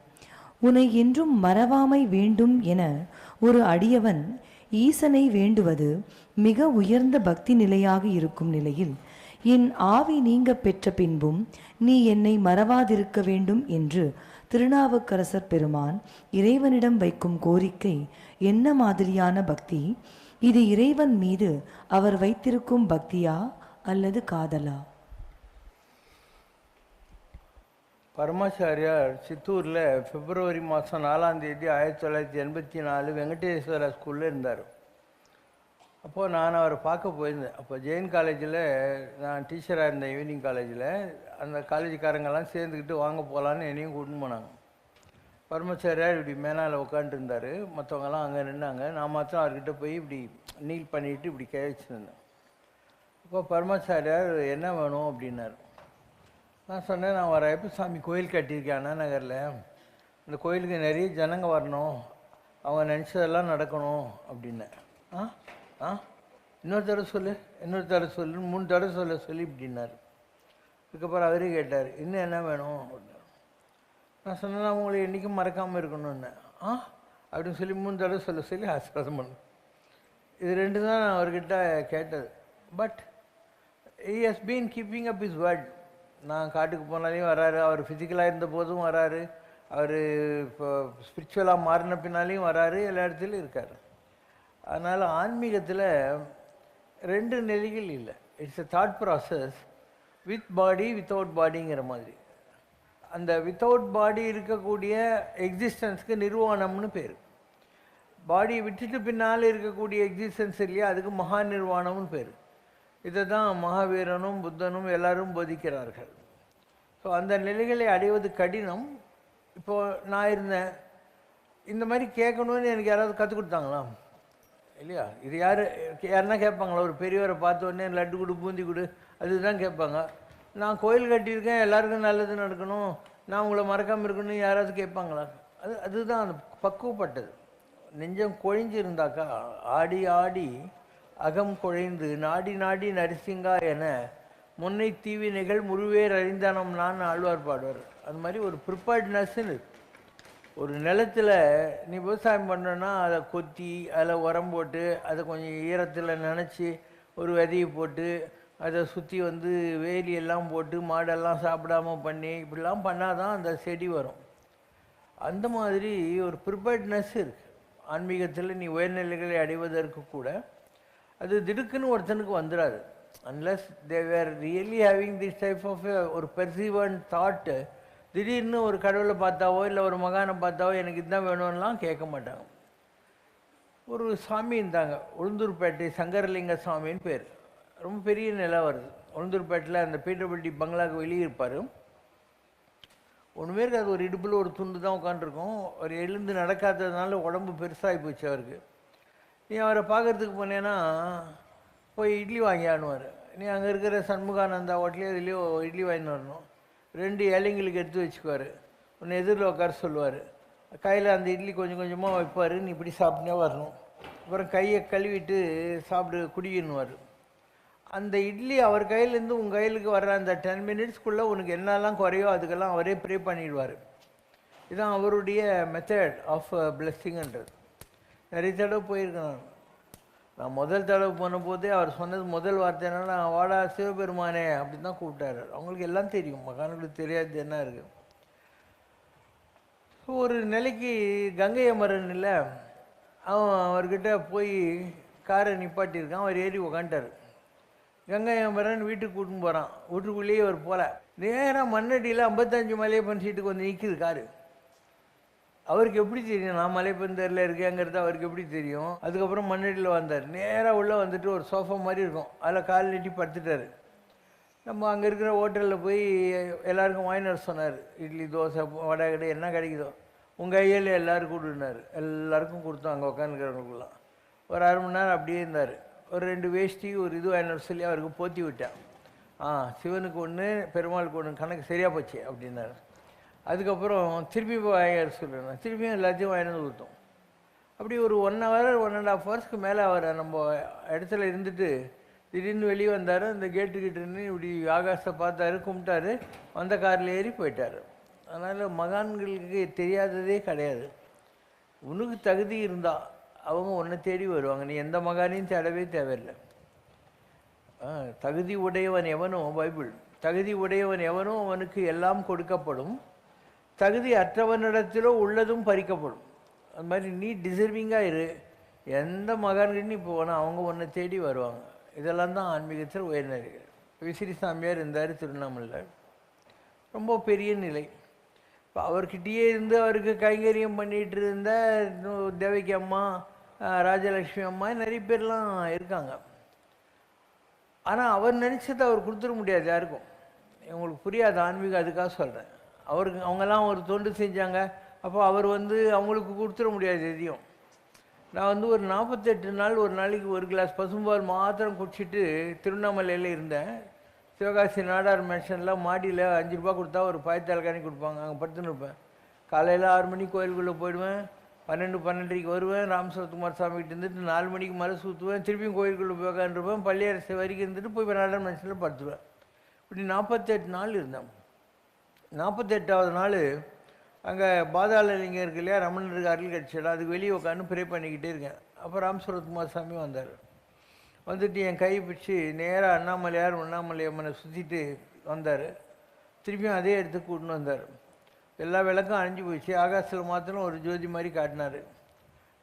உன்னை என்றும் மறவாமை வேண்டும் என ஒரு அடியவன் ஈசனை வேண்டுவது மிக உயர்ந்த பக்தி நிலையாக இருக்கும் நிலையில், என் ஆவி நீங்க பெற்ற பின்பும் நீ என்னை மறவாதிருக்க வேண்டும் என்று திருநாவுக்கரசர் பெருமான் இறைவனிடம் வைக்கும் கோரிக்கை என்ன மாதிரியான பக்தி? இது இறைவன் மீது அவர் வைத்திருக்கும் பக்தியா அல்லது காதலா? பரமாச்சாரியார் சித்தூரில் பிப்ரவரி மாதம் 4ஆம் தேதி 1984 வெங்கடேஸ்வரா ஸ்கூலில் இருந்தார். அப்போது நான் அவரை பார்க்க போயிருந்தேன். அப்போ ஜெயின் காலேஜில் நான் டீச்சராக இருந்தேன், ஈவினிங் காலேஜில். அந்த காலேஜுக்காரங்கெல்லாம் சேர்ந்துக்கிட்டு வாங்க போகலான்னு என்னையும் கூட்டின்னு போனாங்க. பரமாச்சாரியார் இப்படி மேனால உட்காந்துருந்தார், மற்றவங்கெல்லாம் அங்கே நின்னாங்க. நான் மாத்திரம் அவர்கிட்ட போய் இப்படி நீல் பண்ணிவிட்டு இப்படி கேச்சிருந்தேன். அப்போ பரமாச்சாரியார் என்ன வேணும் அப்படின்னாரு. நான் சொன்னேன், நான் ஒரு ஐயப்ப சாமி கோயில் கட்டியிருக்கேன் அண்ணா நகரில், அந்த கோயிலுக்கு நிறைய ஜனங்க வரணும், அவங்க நினச்சதெல்லாம் நடக்கணும் அப்படின்னேன். இன்னொரு தடவை சொல்லு, இன்னொரு தடவை சொல்லு, 3 தடவை சொல்லி இப்படின்னாரு. அதுக்கப்புறம் அவரே கேட்டார், இன்னும் என்ன வேணும் அப்படின்னாரு. நான் சொன்னேன், அவங்களை என்றைக்கும் மறக்காமல் இருக்கணும்னு. அப்படின்னு சொல்லி 3 தடவை சொல்லி ஆசீர்வாதம் பண்ணேன். இது 2 தான் நான் அவர்கிட்ட கேட்டது. But he has been keeping up his word. நான் காட்டுக்கு போனாலையும் வராரு, அவர் ஃபிசிக்கலாக இருந்த போதும் வராரு, அவர் இப்போ ஸ்பிரிச்சுவலாக மாறின பின்னாலையும் வராரு, எல்லா இடத்துலையும் இருக்கார். அதனால் ஆன்மீகத்தில் 2 நிலைகள் இல்லை. It's a thought process with body without பாடிங்கிற மாதிரி. அந்த வித்தவுட் பாடி இருக்கக்கூடிய எக்ஸிஸ்டன்ஸுக்கு நிர்வாணம்னு பேர். பாடியை விட்டுட்டு பின்னால் இருக்கக்கூடிய எக்ஸிஸ்டன்ஸ் இல்லையா, அதுக்கு மகா நிர்வாணம்னு பேர். இதை தான் மகாவீரனும் புத்தனும் எல்லாரும் போதிக்கிறார்கள். ஸோ அந்த நிலைகளை அடைவது கடினம். இப்போது நான் இருந்தேன், இந்த மாதிரி கேட்கணும்னு எனக்கு யாராவது கற்றுக் கொடுத்தாங்களா இல்லையா? இது யாருன்னா கேட்பாங்களா? ஒரு பெரியவரை பார்த்த உடனே லட்டு கொடு, பூந்தி கொடு, அதுதான் கேட்பாங்க. நான் கோயில் கட்டியிருக்கேன், எல்லாருக்கும் நல்லது நடக்கணும், நான் உங்களை மறக்காமல் இருக்கணும்னு யாராவது கேட்பாங்களா? அதுதான் அந்த பக்குவப்பட்டது. நெஞ்சம் கொழிஞ்சிருந்தாக்கா ஆடி ஆடி அகம் குழைந்து நாடி நாடி நரிசிங்கா என முன்னை தீவினைகள் முழுவேர் அறிந்தானம் நான் ஆழ்வார் பாடுவார். அது மாதிரி ஒரு ப்ரிப்பேர்ட்னஸ்ன்னு ஒரு நிலத்தில் நீ விவசாயம் பண்ணோன்னா அதை கொத்தி அதில் உரம் போட்டு அதை கொஞ்சம் ஈரத்தில் நனைச்சி ஒரு விதையை போட்டு அதை சுற்றி வந்து வேலியெல்லாம் போட்டு மாடெல்லாம் சாப்பிடாமல் பண்ணி இப்படிலாம் பண்ணால் தான் அந்த செடி வரும். அந்த மாதிரி ஒரு ப்ரிப்பேர்ட்னஸ் இருக்குது ஆன்மீகத்தில். நீ உயர்நிலைகளை அடைவதற்கு கூட அது திடுக்குன்னு ஒருத்தனுக்கு வந்துடாது. Unless they were really having this type of ஒரு பெர்சீவன்ட் தாட்டு. திடீர்னு ஒரு கடவுளை பார்த்தாவோ இல்லை ஒரு மகானை பார்த்தாவோ எனக்கு இதுதான் வேணும்லாம் கேட்க மாட்டாங்க. ஒரு சாமி இருந்தாங்க, உளுந்தூர்பேட்டை சங்கரலிங்க சாமின்னு பேர், ரொம்ப பெரிய நிலம் வருது. உளுந்தூர்பேட்டில் அந்த பீட்டர்பட்டி பங்களாவுக்கு வெளியே இருப்பார். ஒன்றுமே இருக்காது, ஒரு இடுப்பில் ஒரு துண்டு தான் உட்காந்துருக்கும். அவர் எழுந்து நடக்காததுனால உடம்பு பெருசாகி போச்சு அவருக்கு. நீ அவரை பார்க்குறதுக்கு போனேன்னா போய் இட்லி வாங்கி ஆடுவார். நீ அங்கே இருக்கிற சண்முகானந்தா ஹோட்டலையோ இதுலேயோ இட்லி வாங்கின்னு வரணும். 2 இலைங்களுக்கு எடுத்து வச்சுக்குவார். ஒன்று எதிரில் உட்கார சொல்லுவார். கையில் அந்த இட்லி கொஞ்சம் கொஞ்சமாக வைப்பார். நீ இப்படி சாப்பிட்டே வரணும். அப்புறம் கையை கழுவிட்டு சாப்பிடு குடிக்கணுவார். அந்த இட்லி அவர் கையிலேருந்து உங்கள் கையிலுக்கு வர்ற அந்த 10 மினிட்ஸ்க்குள்ளே உனக்கு என்னெல்லாம் குறையோ அதுக்கெல்லாம் அவரே ப்ரே பண்ணிடுவார். இதுதான் அவருடைய மெத்தட் ஆஃப் பிளெஸ்ஸிங்ன்றது. நிறைய தடவை போயிருக்கேன். நான் முதல் தடவை போனபோதே அவர் சொன்னது முதல் வார்த்தை என்னன்னா, வாடா சிவபெருமானே அப்படி தான் கூப்பிட்டாரு. அவங்களுக்கு எல்லாம் தெரியும், மகான்களுக்கு தெரியாது என்ன இருக்குது. ஒரு நிலைக்கு கங்கை அமரன் இல்லை, அவன் அவர்கிட்ட போய் காரை நிப்பாட்டியிருக்கான். அவர் ஏறி உக்காண்டார். கங்கை அமரன் வீட்டுக்கு கூட்டின்னு போகிறான். வீட்டுக்குள்ளேயே அவர் போகல, நேராக மண்ணடியில் 55 மலையப்பன் சீட்டுக்கு வந்து நிற்கிது காரு. அவருக்கு எப்படி தெரியும் நான் மலைப்பந்தரில் இருக்கேங்கிறது அவருக்கு எப்படி தெரியும்? அதுக்கப்புறம் மண்ணடியில் வந்தார். நேராக உள்ளே வந்துட்டு ஒரு சோஃபா மாதிரி இருக்கும், அதில் கால் நீட்டி படுத்துட்டார். நம்ம அங்கே இருக்கிற ஹோட்டலில் போய் எல்லாருக்கும் வாங்கிட்டு வர சொன்னார். இட்லி தோசை வடை கடை என்ன கிடைக்குதோ உங்கள் கையில் எல்லோரும் கொடுனார். எல்லாருக்கும் கொடுத்தோம். அங்கே உட்காந்துக்கிறவங்களுக்குலாம் ஒரு 1/2 மணி நேரம் அப்படியே இருந்தார். ஒரு 2 வேஷ்டி ஒரு இது வாங்கிட்டு சொல்லி அவருக்கு போற்றி விட்டேன். சிவனுக்கு ஒன்று பெருமாளுக்கு ஒன்று, கணக்கு சரியாக போச்சு அப்படின்னாரு. அதுக்கப்புறம் திருப்பி போய் வாங்கிட்டு சொல்லுவேன். திருப்பியும் எல்லாத்தையும் வாங்கிட்டு கொடுத்தோம். அப்படி ஒரு 1 hour 1.5 hours மேலே அவரை நம்ம இடத்துல இருந்துட்டு திடீர்னு வெளியே வந்தார். அந்த கேட்டுக்கிட்டு இருந்து இப்படி ஆகாசத்தை பார்த்தாரு, கும்பிட்டாரு, வந்த காரில் ஏறி போயிட்டார். அதனால் மகான்களுக்கு தெரியாததே கிடையாது. உனக்கு தகுதி இருந்தால் அவங்க ஒன்றை தேடி வருவாங்க. நீ எந்த மகானையும் தேடவே தேவையில்லை. தகுதி உடையவன் எவனோ, பைபிள், தகுதி உடையவன் எவனோ அவனுக்கு எல்லாம் கொடுக்கப்படும், தகுதி அற்றவனிடத்திலோ உள்ளதும் பறிக்கப்படும். அது மாதிரி நீ டிசர்விங்காக இரு. எந்த மகான்கிட்ட நீ போனால் அவங்க ஒன்றை தேடி வருவாங்க. இதெல்லாம் தான் ஆன்மீகத்தில் உயர்நிலைகள். விசிறி சாமியார் இருந்தார் திருவண்ணாமலையில், ரொம்ப பெரிய நிலை. இப்போ அவர்கிட்டயே இருந்து அவருக்கு கைங்கரியம் பண்ணிகிட்டு இருந்த தேவகி அம்மா, ராஜலக்ஷ்மி அம்மா, நிறைய பேர்லாம் இருக்காங்க. ஆனால் அவர் நினச்சதை அவர் கொடுத்துட முடியாது யாருக்கும். உங்களுக்கு புரியாது ஆன்மீகம், அதுக்காக சொல்கிறேன். அவருக்கு அவங்கெல்லாம் ஒரு தொண்டு செஞ்சாங்க, அப்போ அவர் அவங்களுக்கு கொடுத்துட முடியாது எதையும். நான் ஒரு 48 நாள் ஒரு நாளைக்கு 1 கிளாஸ் பசும்பால் மாத்திரம் குடிச்சிட்டு திருவண்ணாமலையில் இருந்தேன். சிவகாசி நாடார் மேன்ஷனில் மாடியில் 5 ரூபா கொடுத்தா ஒரு பாய்த்தால்கானி கொடுப்பாங்க. அங்கே படுத்துன்னு இருப்பேன். காலையில் 6 மணிக்கு கோயிலுக்குள்ளே போயிடுவேன். 12-12:30 வருவேன். ராமசுரகுமார் சாமிகிட்ட இருந்துட்டு 4 மணிக்கு மலை சுற்றுவேன். திருப்பியும் கோயிலுக்குள்ளே போய் உட்காந்துருப்பேன். பள்ளியரசு வரைக்கும் இருந்துட்டு போய் நாடார் மேன்ஷனில் படுத்துருவேன். இப்படி 48 நாள் இருந்தேன். 48வது நாள் அங்கே பாதாளலிங்கம் இருக்கு இல்லையா, ரமணருக்கு அருள் கட்சியில், அதுக்கு வெளியே உட்காந்து ப்ரே பண்ணிக்கிட்டே இருக்கேன். அப்போ ராமசுரகுமார் சாமி வந்தார். வந்துட்டு என் கை பிடிச்சி நேராக அண்ணாமலை அம்மனை சுற்றிட்டு வந்தார். திருப்பியும் அதே இடத்துக்கு கூட்டின்னு வந்தார். எல்லா விளக்கும் அழிஞ்சு போயிடுச்சு. ஆகாசத்தில் மாத்திரம் ஒரு ஜோதி மாதிரி காட்டினார்.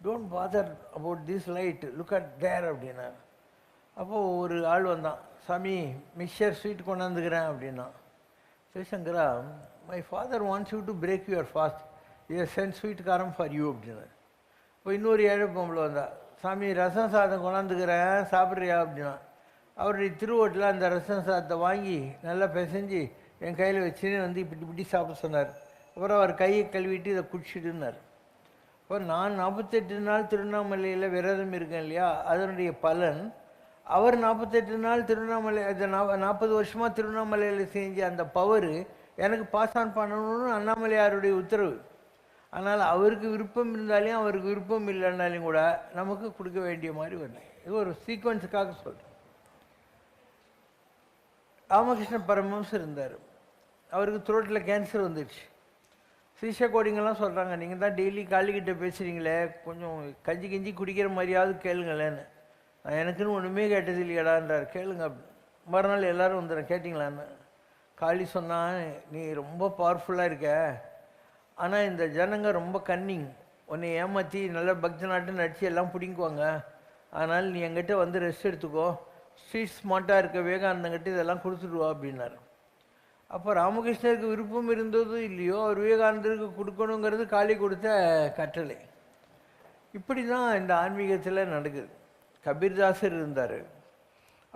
Don't father about this light, look at their அப்படின்னார். அப்போது ஒரு ஆள் வந்தான். சாமி மிக்சர் ஸ்வீட் கொண்டாந்துக்கிறேன் அப்படின்னா. சிவசங்கரா, my father wants you to break your fast, இதை சென்ட் ஸ்வீட் காரம் ஃபார் யூ அப்படின்னார். இப்போ இன்னொரு 7 பொம்பளை வந்தா. சாமி ரசம் சாதம் கொண்டாந்துக்கிறேன் சாப்பிட்றியா அப்படின்னா. அவருடைய திருவோட்டில் அந்த ரசம் சாதத்தை வாங்கி நல்லா பிசைஞ்சு என் கையில் வச்சுன்னு இப்படி சாப்பிட சொன்னார். அப்புறம் அவர் கையை கழுவிட்டு இதை குடிச்சிடுன்னார். இப்போ நான் 48 நாள் திருவண்ணாமலையில் விரதம் இருக்கேன் இல்லையா, அதனுடைய பலன் அவர் 48 நாள் திருவண்ணாமலை, அதை 40 வருஷமாக திருவண்ணாமலையில் செஞ்ச அந்த பவர் எனக்கு பாஸ் ஆன் பண்ணணும்னு அண்ணாமலையாருடைய உத்தரவு. ஆனால் அவருக்கு விருப்பம் இருந்தாலையும் அவருக்கு விருப்பம் இல்லைன்னாலையும் கூட நமக்கு கொடுக்க வேண்டிய மாதிரி வரல. இது ஒரு சீக்வன்ஸுக்காக சொல்கிறேன். ராமகிருஷ்ண பரமஹம்சர் இருந்தார். அவருக்கு த்ரோட்டில் கேன்சர் வந்துடுச்சு. சீஷா கோடிங்கெல்லாம் சொல்கிறாங்க, நீங்கள் தான் டெய்லி காளிக்கிட்ட பேசுகிறீங்களே, கொஞ்சம் கஞ்சி குடிக்கிற மாதிரியாவது கேளுங்களேன்னு. நான் எனக்குன்னு ஒன்றுமே கேட்டது இல்லையடான்றார். கேளுங்க. மறுநாள் எல்லோரும் வந்துடுறேன், கேட்டிங்களான்னு. காளி சொன்னான், நீ ரொம்ப பவர்ஃபுல்லாக இருக்க, ஆனால் இந்த ஜனங்க ரொம்ப கன்னிங், உன்னை ஏமாற்றி நல்ல பக்தி நாட்டு நடிச்சு எல்லாம் பிடிங்குவாங்க. அதனால் நீ என்கிட்ட ரெஸ்ட் எடுத்துக்கோ, ஸ்ட்ரீட் ஸ்மார்ட்டாக இருக்க விவேகானந்தங்கிட்ட இதெல்லாம் கொடுத்துடுவா அப்படின்னார். அப்போ ராமகிருஷ்ணருக்கு விருப்பம் இருந்ததோ இல்லையோ, அவர் விவேகானந்தருக்கு கொடுக்கணுங்கிறது காளி கொடுத்த கட்டளை. இப்படி தான் இந்த ஆன்மீகத்தில் நடக்குது. கபீர்தாசர் இருந்தார்.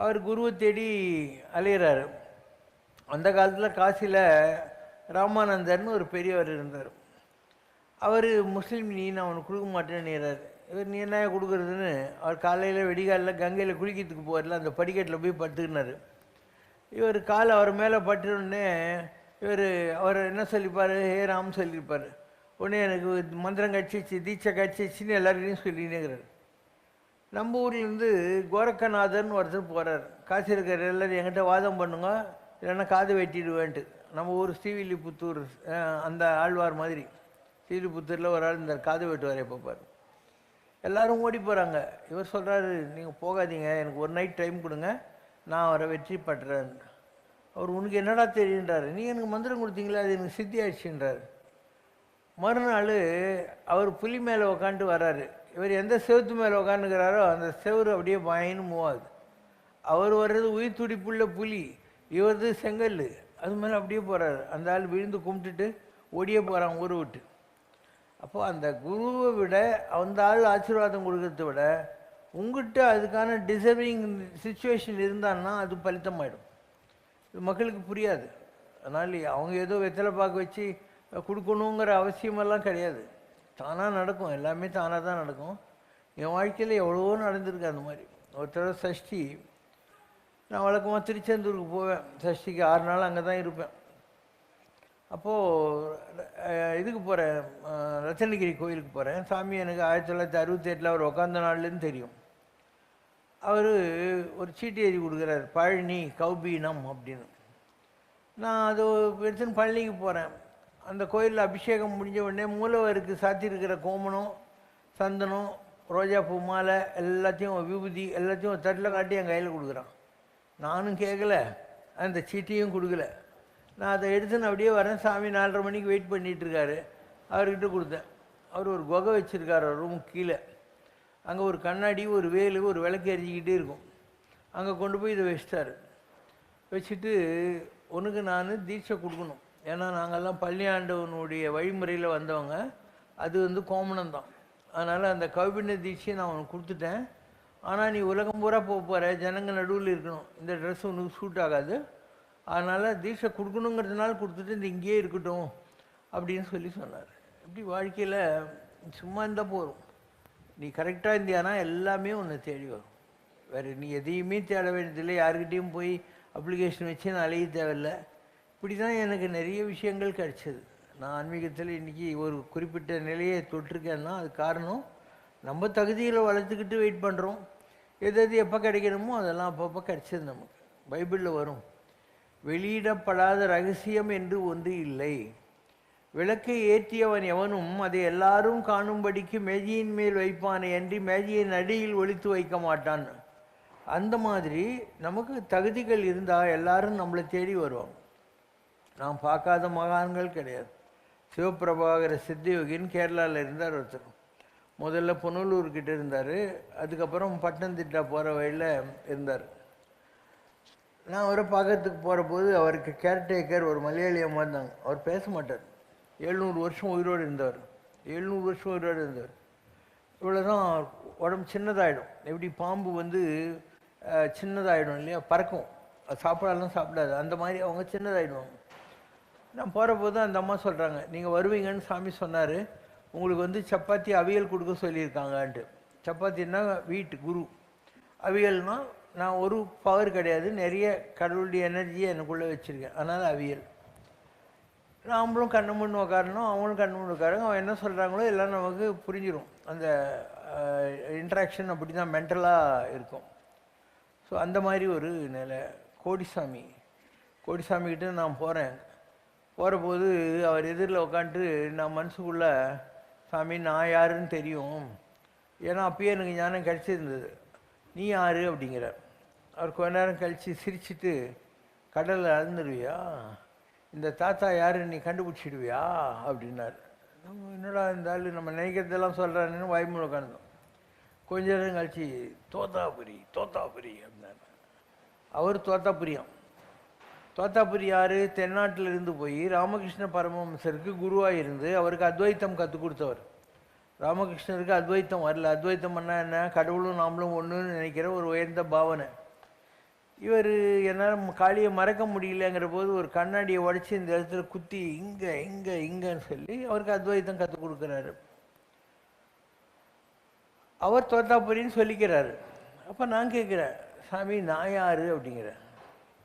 அவர் குருவை தேடி அலையிறாரு. அந்த காலத்தில் காசியில் ராமானந்தர்னு ஒரு பெரியவர் இருந்தார். அவர் முஸ்லீம், நீ நான் அவனுக்கு கொடுக்க மாட்டேன்னுறாரு. இவர் நீ என்ன கொடுக்குறதுன்னு அவர் காலையில் வெடிகாலில் கங்கையில் குளிக்கிறதுக்கு போகிறல அந்த படிக்கட்டில் போய் படுத்துக்கினார். இவர் கால் அவர் மேலே பட்டுடனே அவர் என்ன சொல்லிப்பார், ஹே ராம் சொல்லியிருப்பார். உடனே எனக்கு மந்திரம் கட்சிச்சு தீட்சை கட்சிச்சின்னு எல்லாருக்கையும் சொல்லினேங்கிறார். நம்ம ஊர்லேருந்து கோரக்கநாதர்னு ஒருத்தர் போகிறார். காசு இருக்கிற எல்லோரும் என்கிட்ட வாதம் பண்ணுங்க, இல்லைன்னா காது வெட்டிடுவேன்ட்டு. நம்ம ஊர் ஸ்ரீவில்லிபுத்தூர் அந்த ஆழ்வார் மாதிரி ஸ்ரீவில்லிபுத்தூரில் ஒரு ஆள் இந்த காது வெட்டுவார் எப்பப்பார். எல்லோரும் ஓடி போகிறாங்க. இவர் சொல்கிறாரு, நீங்கள் போகாதீங்க, எனக்கு ஒரு நைட் டைம் கொடுங்க, நான் அவரை வெற்றி பட்டுறேன். அவர் உனக்கு என்னடா தெரியுன்றாரு. நீ எனக்கு மந்திரம் கொடுத்தீங்களா, அது எனக்கு சித்தி ஆயிடுச்சுன்றார். மறுநாள் அவர் புலி மேலே உக்காண்டு வர்றாரு. இவர் எந்த செவத்து மேலே உக்காந்துக்கிறாரோ அந்த செவரு அப்படியே பயன்னு மூவாது. அவர் வர்றது உயிர் துடிப்புள்ள புலி, இவரது செங்கல், அது மேலே அப்படியே போகிறாரு. அந்த ஆள் விழுந்து கும்பிட்டுட்டு ஓடியே போகிறான் ஊரை விட்டு. அப்போது அந்த குருவை விட அந்த ஆள் ஆசீர்வாதம் கொடுக்கறத விட உங்கள்கிட்ட அதுக்கான டிசர்விங் சுச்சுவேஷன் இருந்தான்னா அது பலித்தமாயிடும். இது மக்களுக்கு புரியாது. அதனால் அவங்க ஏதோ வெத்தலை பாக்கு வச்சு கொடுக்கணுங்கிற அவசியமெல்லாம் கிடையாது. தானாக நடக்கும், எல்லாமே தானாக தான் நடக்கும். என் வாழ்க்கையில் எவ்வளவோ நடந்திருக்கு அந்த மாதிரி. ஒருத்தர் சஷ்டி, நான் வழக்கமாக திருச்செந்தூருக்கு போவேன். சஷ்டிக்கு 6 நாள் அங்கே தான் இருப்பேன். அப்போது இதுக்கு போகிறேன், ரத்தனகிரி கோயிலுக்கு போகிறேன். சாமி எனக்கு 1968 அவர் உட்காந்த நாள்லேருந்து தெரியும். அவர் ஒரு சீட்டு எழுதி கொடுக்குறாரு, பழனி கௌபீனம் அப்படின்னு. நான் அது எடுத்துன்னு பழனிக்கு போகிறேன். அந்த கோயிலில் அபிஷேகம் முடிஞ்ச உடனே மூலவருக்கு சாத்தியிருக்கிற கோமணம், சந்தனம், ரோஜாப்பூ மாலை எல்லாத்தையும் விபூதி எல்லாத்தையும் ஒரு தட்டில் காட்டி என் கையில் கொடுக்குறான். நானும் கேட்கல, அந்த சீட்டையும் கொடுக்கல. நான் அதை எடுத்துன்னு அப்படியே வரேன். சாமி 4:30 மணிக்கு வெயிட் பண்ணிகிட்ருக்காரு. அவர்கிட்ட கொடுத்தேன். அவர் ஒரு குகை வச்சுருக்கார் ரூம் கீழே. அங்கே ஒரு கண்ணாடி, ஒரு வேலு, ஒரு விளக்கு எரிஞ்சிக்கிட்டே இருக்கும். அங்கே கொண்டு போய் இதை வச்சிட்டாரு. வச்சுட்டு உனக்கு நான் தீட்சை கொடுக்கணும், ஏன்னா நாங்கள்லாம் பள்ளி ஆண்டவனுடைய வழிமுறையில் வந்தவங்க, அது கோமணம் தான். அதனால் அந்த கௌபின தீட்சையை நான் உனக்கு கொடுத்துட்டேன். ஆனால் நீ உலகம் பூரா போகிற, ஜனங்கள் நடுவில் இருக்கணும், இந்த ட்ரெஸ் உனக்கு சூட் ஆகாது, அதனால் தீட்சை கொடுக்கணுங்கிறதுனால கொடுத்துட்டு இந்த இங்கேயே இருக்கட்டும் அப்படின்னு சொன்னார். இப்படி வாழ்க்கையில் சும்மா இருந்தால் போதும், நீ கரெக்டாக இருந்தியானா எல்லாமே உன்னை தேடி வரும். வேறு நீ எதையுமே தேட வேண்டியதில்லை, யாருக்கிட்டேயும் போய் அப்ளிகேஷன் வச்சு நான் அலைய தேவையில்லை. இப்படி தான் எனக்கு நிறைய விஷயங்கள் கிடச்சிது. நான் ஆன்மீகத்தில் இன்றைக்கி ஒரு குறிப்பிட்ட நிலையை தொட்டிருக்கேன்னா அது காரணம் நம்ம தகுதிகளை வளர்த்துக்கிட்டு வெயிட் பண்ணுறோம். எது எப்போ கிடைக்கணுமோ அதெல்லாம் அப்பப்போ கிடச்சிது நமக்கு. பைபிளில் வரும், வெளியிடப்படாத ரகசியம் என்று ஒன்று இல்லை, விளக்கை ஏற்றியவன் எவனும் அதை எல்லாரும் காணும்படிக்கு மேஜையின் மேல் வைப்பானே அன்றி மேஜையின் அடியில் ஒளித்து வைக்க மாட்டான். அந்த மாதிரி நமக்கு தகுதிகள் இருந்தால் எல்லாரும் நம்மளை தேடி வருவாங்க. நாம் பார்க்காத மகான்கள் கிடையாது. சிவபிரபாகர சித்தயோகின்னு கேரளாவில் இருந்தார் ஒருத்தர். முதல்ல புனலூர்கிட்ட இருந்தார், அதுக்கப்புறம் பட்டணந்திட்டா போகிற வழியில் இருந்தார். நான் அவரை பார்க்கறதுக்கு போகிற போது அவருக்கு கேர்டேக்கர் ஒரு மலையாளி அம்மா இருந்தாங்க. அவர் பேச மாட்டார். 700 வருஷம் உயிரோடு இருந்தவர். 700 வருஷம் உயிரோடு இருந்தவர். இவ்வளோதான் உடம்பு சின்னதாகிடும். எப்படி பாம்பு சின்னதாகிடும் இல்லையா, பறக்கும், அது சாப்பிடாலும் சாப்பிடாது, அந்த மாதிரி அவங்க சின்னதாகிடுவாங்க. நான் போகிற போது அந்த அம்மா சொல்கிறாங்க, நீங்கள் வருவீங்கன்னு சாமி சொன்னார், உங்களுக்கு சப்பாத்தி அவியல் கொடுக்க சொல்லியிருக்காங்கன்ட்டு. சப்பாத்தின்னா வீட்டு குரு, அவியல்னால் நான் ஒரு பவர் கிடையாது, நிறைய கடவுளுடைய எனர்ஜியை எனக்குள்ளே வச்சுருக்கேன், அதனால் அவியல். நாமளும் கண்ணு முன்னு உட்காரணும், அவங்களும் கண்ணு முன்னு உட்காருங்க. அவன் என்ன சொல்கிறாங்களோ எல்லாம் நமக்கு புரிஞ்சிடும். அந்த இன்ட்ராக்ஷன் அப்படி தான் மென்டலாக இருக்கும். ஸோ அந்த மாதிரி ஒரு நிலை. கோடிசாமிக்கிட்ட நான் போகிறேன். போகிற போது அவர் எதிரில் உட்காந்துட்டு நான் மனசுக்குள்ளே, சாமி நான் யாருன்னு தெரியும், ஏன்னா அப்பயே எனக்கு ஞானம் கிடச்சிருந்தது, நீ யார் அப்படிங்கிறார். அவர் கொஞ்ச நேரம் கழித்து சிரிச்சுட்டு, கடலில் அழுந்துருவியா, இந்த தாத்தா யாருன்னு நீ கண்டுபிடிச்சிடுவியா அப்படின்னார். என்னடா இருந்தாலும் நம்ம நினைக்கிறதெல்லாம் சொல்கிறாருன்னு வாய்மூல உட்காந்தோம். கொஞ்ச நேரம் கழிச்சு தோத்தாபுரி அப்படின்னாரு. அவர் தோத்தாபுரி யார்? தென்னாட்டில் இருந்து போய் ராமகிருஷ்ண பரமஹம்சருக்கு குருவாக இருந்து அவருக்கு அத்வைத்தம் கற்றுக் கொடுத்தவர். ராமகிருஷ்ணருக்கு அத்வைத்தம் வரல. அத்வைத்தம் பண்ணால் என்ன, கடவுளும் நாமளும் ஒன்றுன்னு நினைக்கிற ஒரு உயர்ந்த பாவனை. இவர் என்னால் காளியை மறக்க முடியலங்கிற போது ஒரு கண்ணாடியை உடச்சி இந்த இடத்துல குத்தி இங்கே இங்கே இங்கன்னு சொல்லி அவருக்கு அத்வைத்தம் கற்றுக் கொடுக்குறாரு. அவர் தோத்தாபுரின்னு சொல்லிக்கிறாரு. அப்போ நான் கேட்குறேன், சாமி நான் யார் அப்படிங்கிறேன்.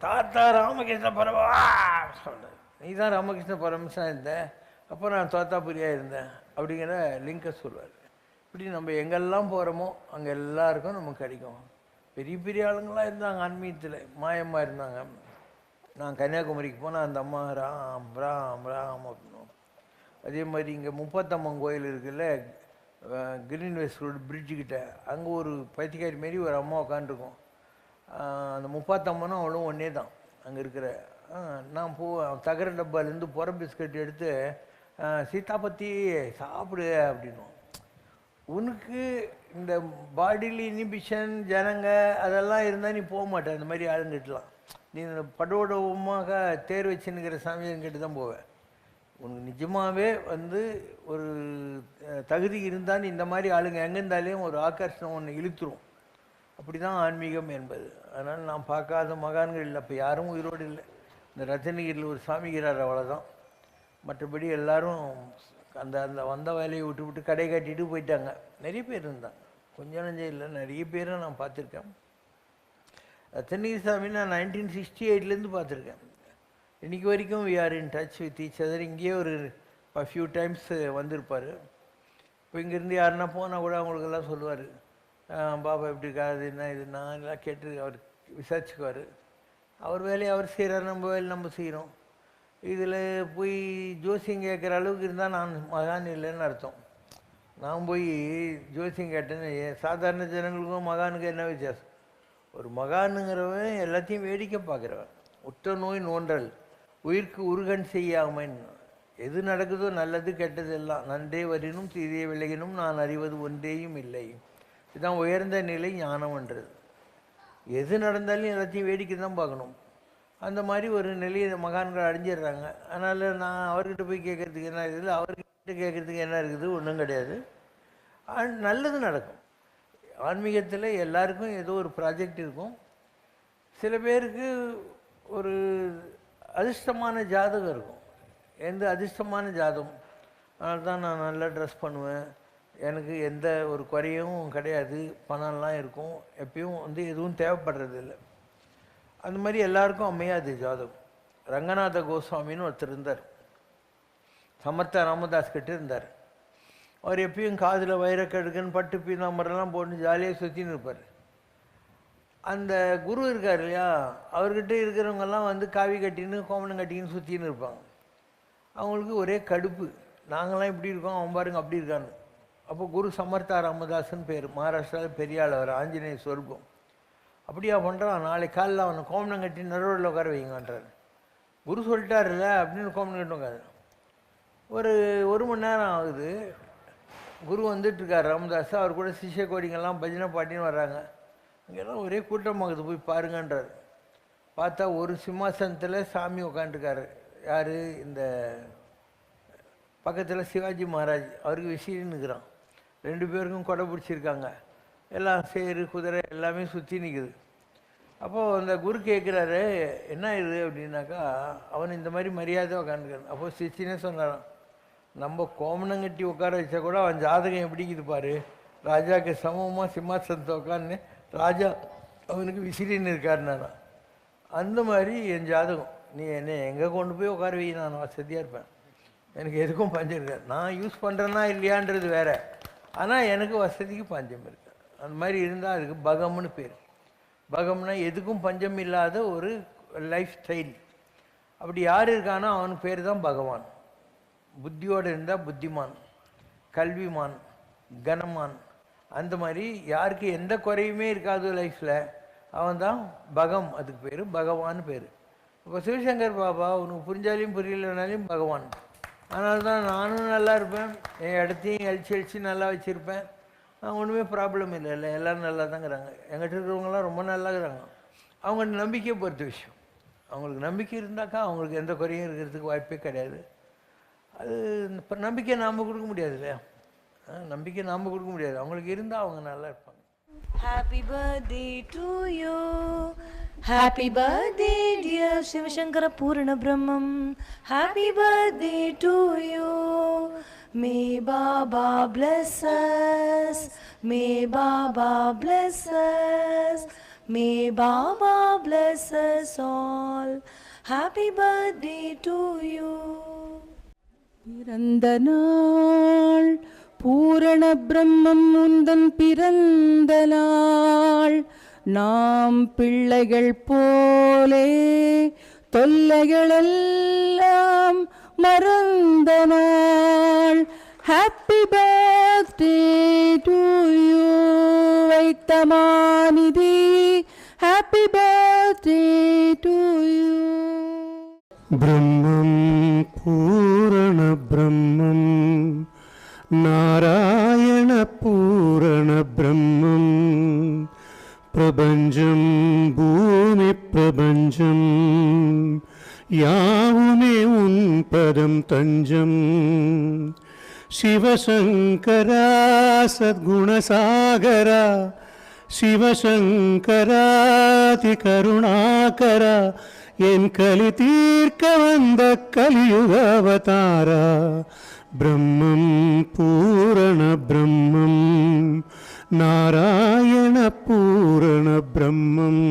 தாத்தா ராமகிருஷ்ண பரமா சொல்கிறார். நீ தான் ராமகிருஷ்ண பரமசா இருந்த, அப்போ நான் தோத்தாபுரியாக இருந்தேன் அப்படிங்கிற லிங்கை சொல்லுவார். இப்படி நம்ம எங்கெல்லாம் போகிறோமோ அங்கே எல்லாருக்கும் நமக்கு கிடைக்கும். பெரிய பெரிய ஆளுங்களாம் இருந்தாங்க ஆன்மீகத்தில், மாயமாக இருந்தாங்க. நான் கன்னியாகுமரிக்கு போனால் அந்த அம்மா ராம் ராம் ராம் அப்படின்னும். அதே மாதிரி இங்கே முப்பத்தம்மன் கோயில் இருக்குல்ல, கிரீன் வேஸ்ட் ரோடு பிரிட்ஜுக்கிட்ட, அங்கே ஒரு பைத்தியக்காரி மாரி ஒரு அம்மா உட்காந்துருக்கும். அந்த முப்பாத்தம்மனும் அவளும் ஒன்றே தான் அங்கே இருக்கிற. நான் தகர டப்பாலேருந்து புற பிஸ்கட் எடுத்து சீதாபத்தி சாப்பிடு அப்படின்னும். உனக்கு இந்த பாடியில் இனிபிஷன் ஜனங்க அதெல்லாம் இருந்தால் நீ போக மாட்டேன். அந்த மாதிரி ஆளுங்கிட்டலாம் நீ படோடமாக தேர் வச்சுன்னுக்கிற சாமியங்கிட்ட தான் போவேன். உனக்கு நிஜமாகவே ஒரு தகுதி இருந்தால் நீ இந்த மாதிரி ஆளுங்க எங்கே இருந்தாலையும் ஒரு ஆக்கர்ஷணம் ஒன்று இழுத்துரும். அப்படி தான் ஆன்மீகம் என்பது. அதனால் நான் பார்க்காத மகான்கள் இல்லை. அப்போ யாரும் உயிரோடு இல்லை. இந்த ரத்தனகிரியில் ஒரு சாமிகிறார், அவ்வளோதான். மற்றபடி எல்லாரும் அந்த அந்த வந்த வேலையை விட்டு விட்டு கடை கட்டிட்டு போயிட்டாங்க. நிறைய பேர் இருந்தாங்க, கொஞ்சம் நஞ்சம் இல்லை, நிறைய பேரை நான் பார்த்துருக்கேன். ரத்தனகிரி சாமி நான் 1968 பார்த்துருக்கேன். இன்றைக்கி வரைக்கும் we are in touch with each other. இங்கேயே ஒரு ஃபியூ டைம்ஸ் வந்திருப்பார். இப்போ இங்கேருந்து யாருன்னா போனால் கூட அவங்களுக்கெல்லாம் சொல்லுவார், பாபா எப்படி இருக்காது என்ன இது நான் எல்லாம் கேட்டு அவர் விசாரிச்சுக்குவார். அவர் வேலையை அவர் செய்கிறார், நம்ம வேலை நம்ம செய்கிறோம். இதில் போய் ஜோசியம் கேட்குற அளவுக்கு இருந்தால் நான் மகான் இல்லைன்னு அர்த்தம். நான் போய் ஜோசியம் கேட்டேன்னு, சாதாரண ஜனங்களுக்கும் மகானுக்கு என்ன வித்தியாசம்? ஒரு மகானுங்கிறவன் எல்லாத்தையும் வேடிக்கை பார்க்குறவன். உற்ற நோய் நோன்றல் உயிர்க்கு உருகன் செய்யாமைன்னு. எது நடக்குதோ நல்லது கெட்டது எல்லாம் நன்றே வரினும் தீதே விலகினும் நான் அறிவது ஒன்றேயும் இல்லை. இதுதான் உயர்ந்த நிலை ஞானம்ன்றது. எது நடந்தாலும் எல்லாத்தையும் வேடிக்கை தான் பார்க்கணும். அந்த மாதிரி ஒரு நிலையை மகான்கள் அடைஞ்சிடுறாங்க. அதனால் நான் அவர்கிட்ட போய் கேட்குறதுக்கு என்ன இருக்குது, அவர்கிட்ட கேட்குறதுக்கு என்ன இருக்குது, ஒன்றும் கிடையாது. நல்லது நடக்கும். ஆன்மீகத்தில் எல்லாருக்கும் ஏதோ ஒரு ப்ராஜெக்ட் இருக்கும். சில பேருக்கு ஒரு அதிர்ஷ்டமான ஜாதகம் இருக்கும். எந்த அதிர்ஷ்டமான ஜாதகம், அதனால தான் நான் நல்லா ட்ரெஸ் பண்ணுவேன், எனக்கு எந்த ஒரு குறையும் கிடையாது, பணம்லாம் இருக்கும், எப்பயும் எதுவும் தேவைப்படுறது இல்லை. அந்த மாதிரி எல்லாருக்கும் அமையாது ஜாதகம். ரங்கநாத கோஸ்வாமின்னு ஒருத்தர் இருந்தார், சமர்த்த ராமதாஸ் கிட்ட இருந்தார். அவர் எப்பயும் காதில் வைரக்கடுக்குன்னு பட்டு பீதாம்பரெல்லாம் போட்டு ஜாலியாக சுற்றின்னு இருப்பார். அந்த குரு இருக்கார் இல்லையா, அவர்கிட்ட இருக்கிறவங்கெல்லாம் காவி கட்டின்னு கோமணம் கட்டின்னு சுற்றின்னு இருப்பாங்க. அவங்களுக்கு ஒரே கடுப்பு, நாங்களாம் இப்படி இருக்கோம், அவன் பாருங்க அப்படி இருக்கான்னு. அப்போ குரு சமர்த்தா ராமதாஸ்ன்னு பேர், மகாராஷ்டிராவில் பெரிய ஆள், அவர் ஆஞ்சநேய சொர்க்கம். அப்படியா பண்ணுறான், நாளைக்கு காலையில் அவனை கோமணம் கட்டி நடுவில் உட்கார வைங்கன்றார். குரு சொல்லிட்டார்ல அப்படின்னு கோமணம் கட்டி உட்காரு. ஒரு மணி நேரம் ஆகுது, குரு வந்துட்டுருக்கார் ராமதாஸ். அவர் கூட சிஷ்ய கோடிங்கெல்லாம் பஜனை பாட்டின்னு வர்றாங்க. அங்கெல்லாம் ஒரே கூட்டமாகுது, போய் பாருங்கன்றார். பார்த்தா ஒரு சிம்மாசனத்தில் சாமி உட்காந்துருக்காரு. யார், இந்த பக்கத்தில் சிவாஜி மகாராஜ், அவருக்கு விசிறின்னு இருக்கிறான். 2 பேருக்கும் கொடை பிடிச்சிருக்காங்க, எல்லாம் சேரு குதிரை எல்லாமே சுற்றி நிற்குது. அப்போது அந்த குரு கேட்குறாரு, என்ன இது அப்படின்னாக்கா, அவன் இந்த மாதிரி மரியாதை உட்காந்துருக்கான். அப்போது சிச்சினே சொன்னாரான், நம்ம கோமணங்கட்டி உட்கார வச்சா கூட அவன் ஜாதகம் எப்படிக்குது பாரு, ராஜாவுக்கு சமமாக சிம்மாசனத்தை உட்காந்து ராஜா அவனுக்கு விசிறின்னு இருக்காருனாரா. அந்த மாதிரி என் ஜாதகம், நீ என்னை எங்கே கொண்டு போய் உட்கார வை, நான் வசதியாக இருப்பேன், எனக்கு எதுக்கும் பஞ்சம் இருக்காது. நான் யூஸ் பண்ணுறேன்னா இல்லையான்றது வேறு, ஆனால் எனக்கு வசதிக்கு பஞ்சம் இருக்குது. அந்த மாதிரி இருந்தால் அதுக்கு பகம்னு பேர். பகம்னா எதுக்கும் பஞ்சம் இல்லாத ஒரு லைஃப் ஸ்டைல். அப்படி யார் இருக்கானோ அவனுக்கு பேர் தான் பகவான். புத்தியோடு இருந்தால் புத்திமான், கல்விமான், கனமான். அந்த மாதிரி யாருக்கு எந்த குறையுமே இருக்காது லைஃப்பில், அவன் தான் பகம், அதுக்கு பேர் பகவான் பேர். இப்போ சிவசங்கர் பாபா உனக்கு புரிஞ்சாலையும் புரியலைனாலையும் பகவான். அதனால தான் நானும் நல்லா இருப்பேன், என் இடத்தையும் அழிச்சு நல்லா வச்சுருப்பேன், ஒன்றுமே ப்ராப்ளம் இல்லை, எல்லோரும் நல்லா தாங்கிறாங்க. எங்கிட்ட இருக்கிறவங்களாம் ரொம்ப நல்லா இருக்கிறாங்க. அவங்க நம்பிக்கையை பொறுத்த விஷயம். அவங்களுக்கு நம்பிக்கை இருந்தாக்கா அவங்களுக்கு எந்த குறையும் இருக்கிறதுக்கு வாய்ப்பே கிடையாது. அது இப்போ நம்பிக்கை நாம் கொடுக்க முடியாது இல்லையா, நம்பிக்கை நாம் கொடுக்க முடியாது, அவங்களுக்கு இருந்தால் அவங்க நல்லா இருப்பாங்க. Happy birthday to you, Happy birthday, dear Shivashankara Purana Brahmam. Happy birthday to you. May Baba bless us. May Baba bless us. May Baba bless us all. Happy birthday to you. பிறந்த நாள் பூரண பிரம்மம் உந்தன் பிறந்த நாள். நாம் பிள்ளைகள் போலே தொல்லைகளெல்லாம் மறந்த நாள். Happy birthday to you Vaithamanidhi. Happy birthday to you. பிரம்மம் பூரண பிரம்மம் நாராயண பூரண பிரம்மம். பிரபஞ்சம் பூமி பிரபஞ்சம் யாவுமே உன் பதம் தஞ்சம். சிவசங்கரா சத்குணசாகரா சிவசங்கராதி கருணாகரா. என் கலி தீர்க்க வந்த கலியுக அவதாரா. பிரம்மம் பூரண பிரம்மம் நாராயண பூரண பிரம்மம்.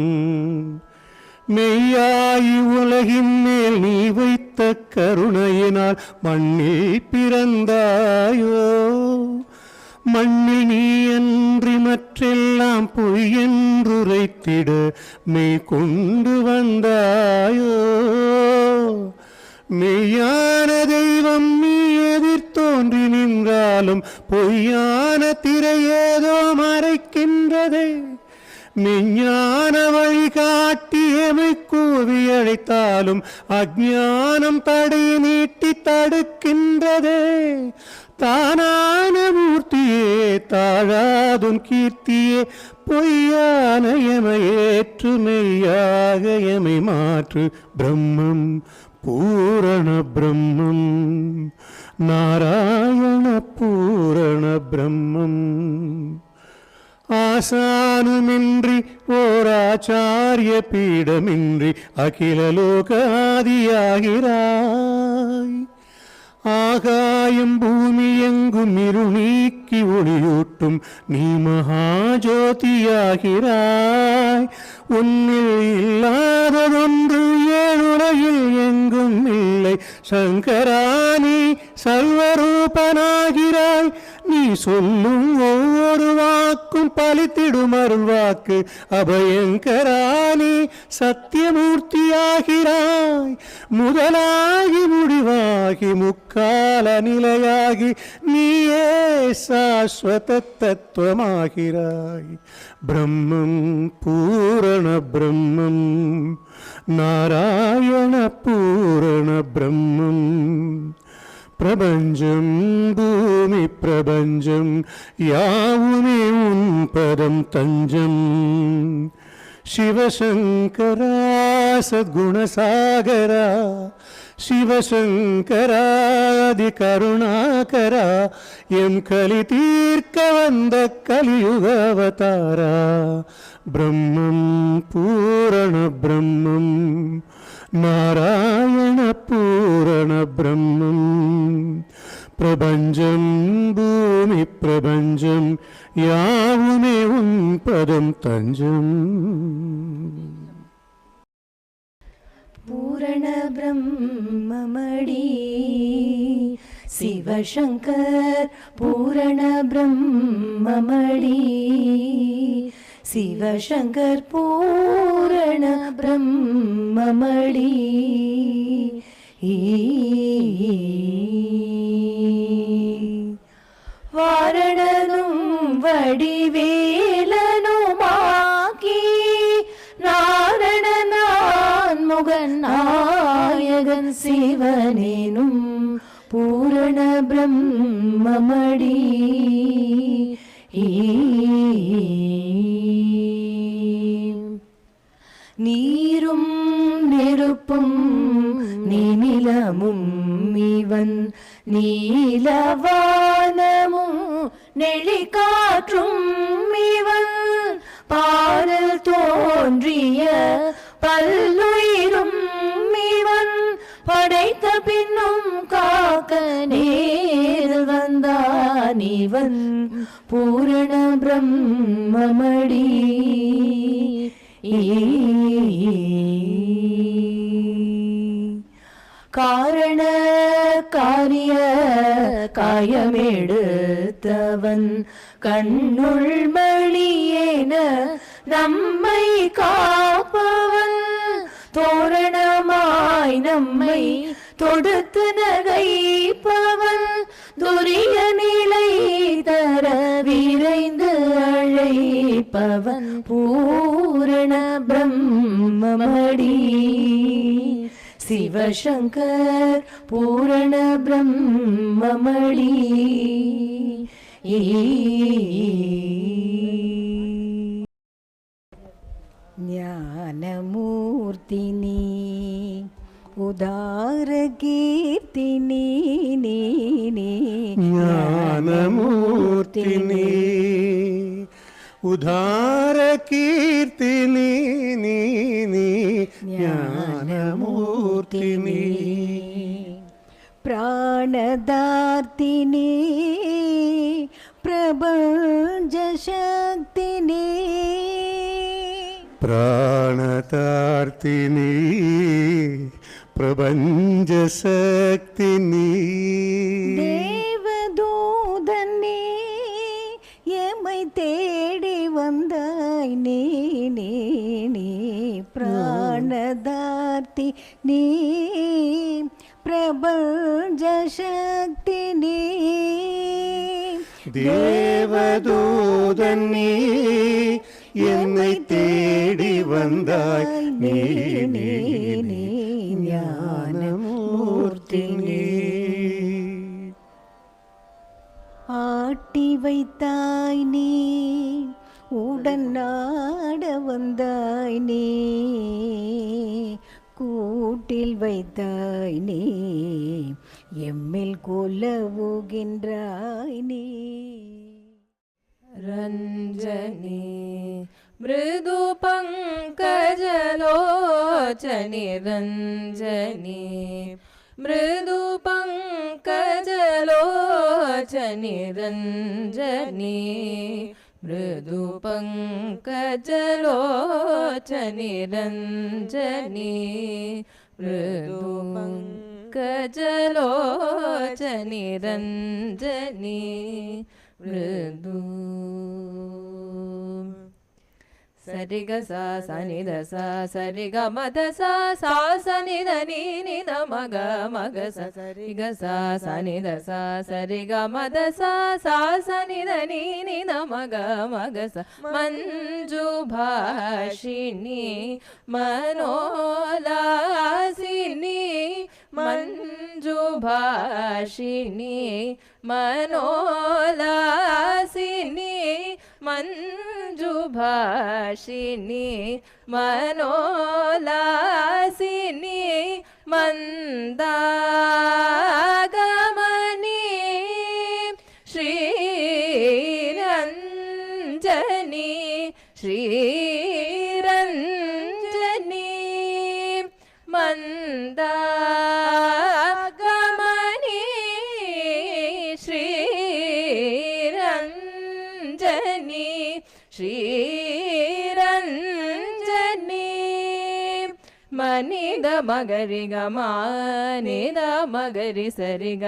மெய்யாயி உலகின் மேல் நீ வைத்த கருணையினால் மண்ணில் பிறந்தாயோ. மண்ணில் நீ அன்றி மற்றெல்லாம் பொய் என்றுரைத்திட மெய் கொண்டு வந்தாயோ. மெய்யான தெய்வம் நீ எதிர்த்தோன்றி நின்றாலும் பொய்யான திரையேதோ மறைக்கின்றதே. மெஞ்ஞான வழிகாட்டியமை கூவி அழைத்தாலும் அஞ்ஞானம் தடை நீட்டி தடுக்கின்றதே. தானான மூர்த்தியே தாழாதுன் கீர்த்தியே பொய்யான எமையேற்று மெய்யாக எமை மாற்று. பிரம்மம் பூரண பிரம்மம் நாராயண பூரண பிரம்மம். ஆசானுமின்றி ஓராச்சாரிய பீடமின்றி அகில லோகாதியாகிறாய். ஆகாயம் பூமி எங்கும் இருள் நீக்கி ஒளியூட்டும் நீ மகாஜோதியாகிறாய். உன்னில் இல்லாததொன்று ஏழுலகில் எங்கும் இல்லை. சங்கரானி சர்வரூபனாகிறாய். நீ சொல்லும் ஒவ்வொரு வாக்கும் பலித்திடும் அருள் வாக்கு. அபயங்கரானி சத்தியமூர்த்தியாகிறாய். முதலாகி முடிவாகி முக்கால நிலையாகி நீயே சாஸ்வத தத்துவமாகிறாய். பிரம்மம் பூரண பிரம்மம் நாராயண பூரண பிரம்மம். பிரபஞ்சம் பூமி பிரபஞ்சம் யாவுமே உன் பதம் தஞ்சம். சிவசங்கரா சத்குணசாகரா சிவசங்கராதி கருணாகரா. எம் கலி தீர்க்க வந்த கலியுக அவதாரா. பிரம்மம் பூரண பிரம்மம் நாராயண பூரண பிரம்மம். பிரபஞ்சம் பூமி பிரபஞ்சம் யாவுமே உன் பதம் தஞ்சம். பூரண பிரம்மமடி சிவசங்கர் பூரண பிரம்மமடி. சிவசங்கர் பூரண பிரம்மமடி. வாரணனும் வடிவேலனுமாக்கி நாரணனான் முகன் நாயகன் சிவனேனும் பூரண பிரம்மமடி. நீரும் நெருப்பும் நிலமும் இவன் நீலவானமும் நெளிகாற்றும் இவன் பாரல் தோன்றிய பல்லுயிரும் இவன் படைத்த பின்னும் காக்க நேரில் வந்தான் இவன் பூரண பிரம்மமடி. காரண காரிய காயமெடுத்தவன் கண்ணுள் மணியேன நம்மை காப்பவன் தோரணமாய் நம்மை தொடுத்து நகைப்பவன் துரிய நிலை தர விரைந்து அழைப்பவன் பூரண பிரம்மமடி. சிவசங்கர் பூரண பிரம்மமடி. ஞானமூர்த்தினி உதார கீர்த்தினி ஞானமூர்த்தினி உதார கீர்த்தினி ஞானமூர்த்தினி प्राणदार्तिनी प्रपञ्चशक्तिनी प्राणतार्तिनी प्रपञ्चशक्तिनी தேவதூதனே எம்மை தேடி வந்தாய் நீ பிராணதார்த்தி நீ பிரபஞ்சசக்தினி தேவதூதனே என்னை தேடி வந்தாய் நீ ஞானமூர்த்தினி. ஆட்டி வைத்தாய் நீ உடன் நாட வந்தாய் நீ கூட்டில் வைத்தாய் நீ எம்மில் கொலவுகின்றாய் நீ. ரஞ்சனி மிருது பங்கஜலோச்சனி ரஞ்சனி மிருது பங்கஜலோச்சனி ரஞ்சனி மிருது பங்கஜலோச்சனி ரஞ்சனி மிருது பங்கஜலோச்சனி ரஞ்சனி மிருது. சரிக சா சனித சா சரிக மத சா சா சனித நீத மக மக சரிக சா சனித சா சரிக மத சா சா சனித நீத மக மக ச மஞ்சு பாஷினி மனோலாசினி மஞ்சு பாஷினி மனோலாசினி மஞ்சு பாஷினி மனோலாசினி மந்தாகமனி ஸ்ரீரஞ்சனி ஸ்ரீரஞ்சனி மந்தாகமனி ஸ்ரீரஞ்சனி ஸ்ரீரஞ்சனி மனித மகரிக மானித மகரி சரிக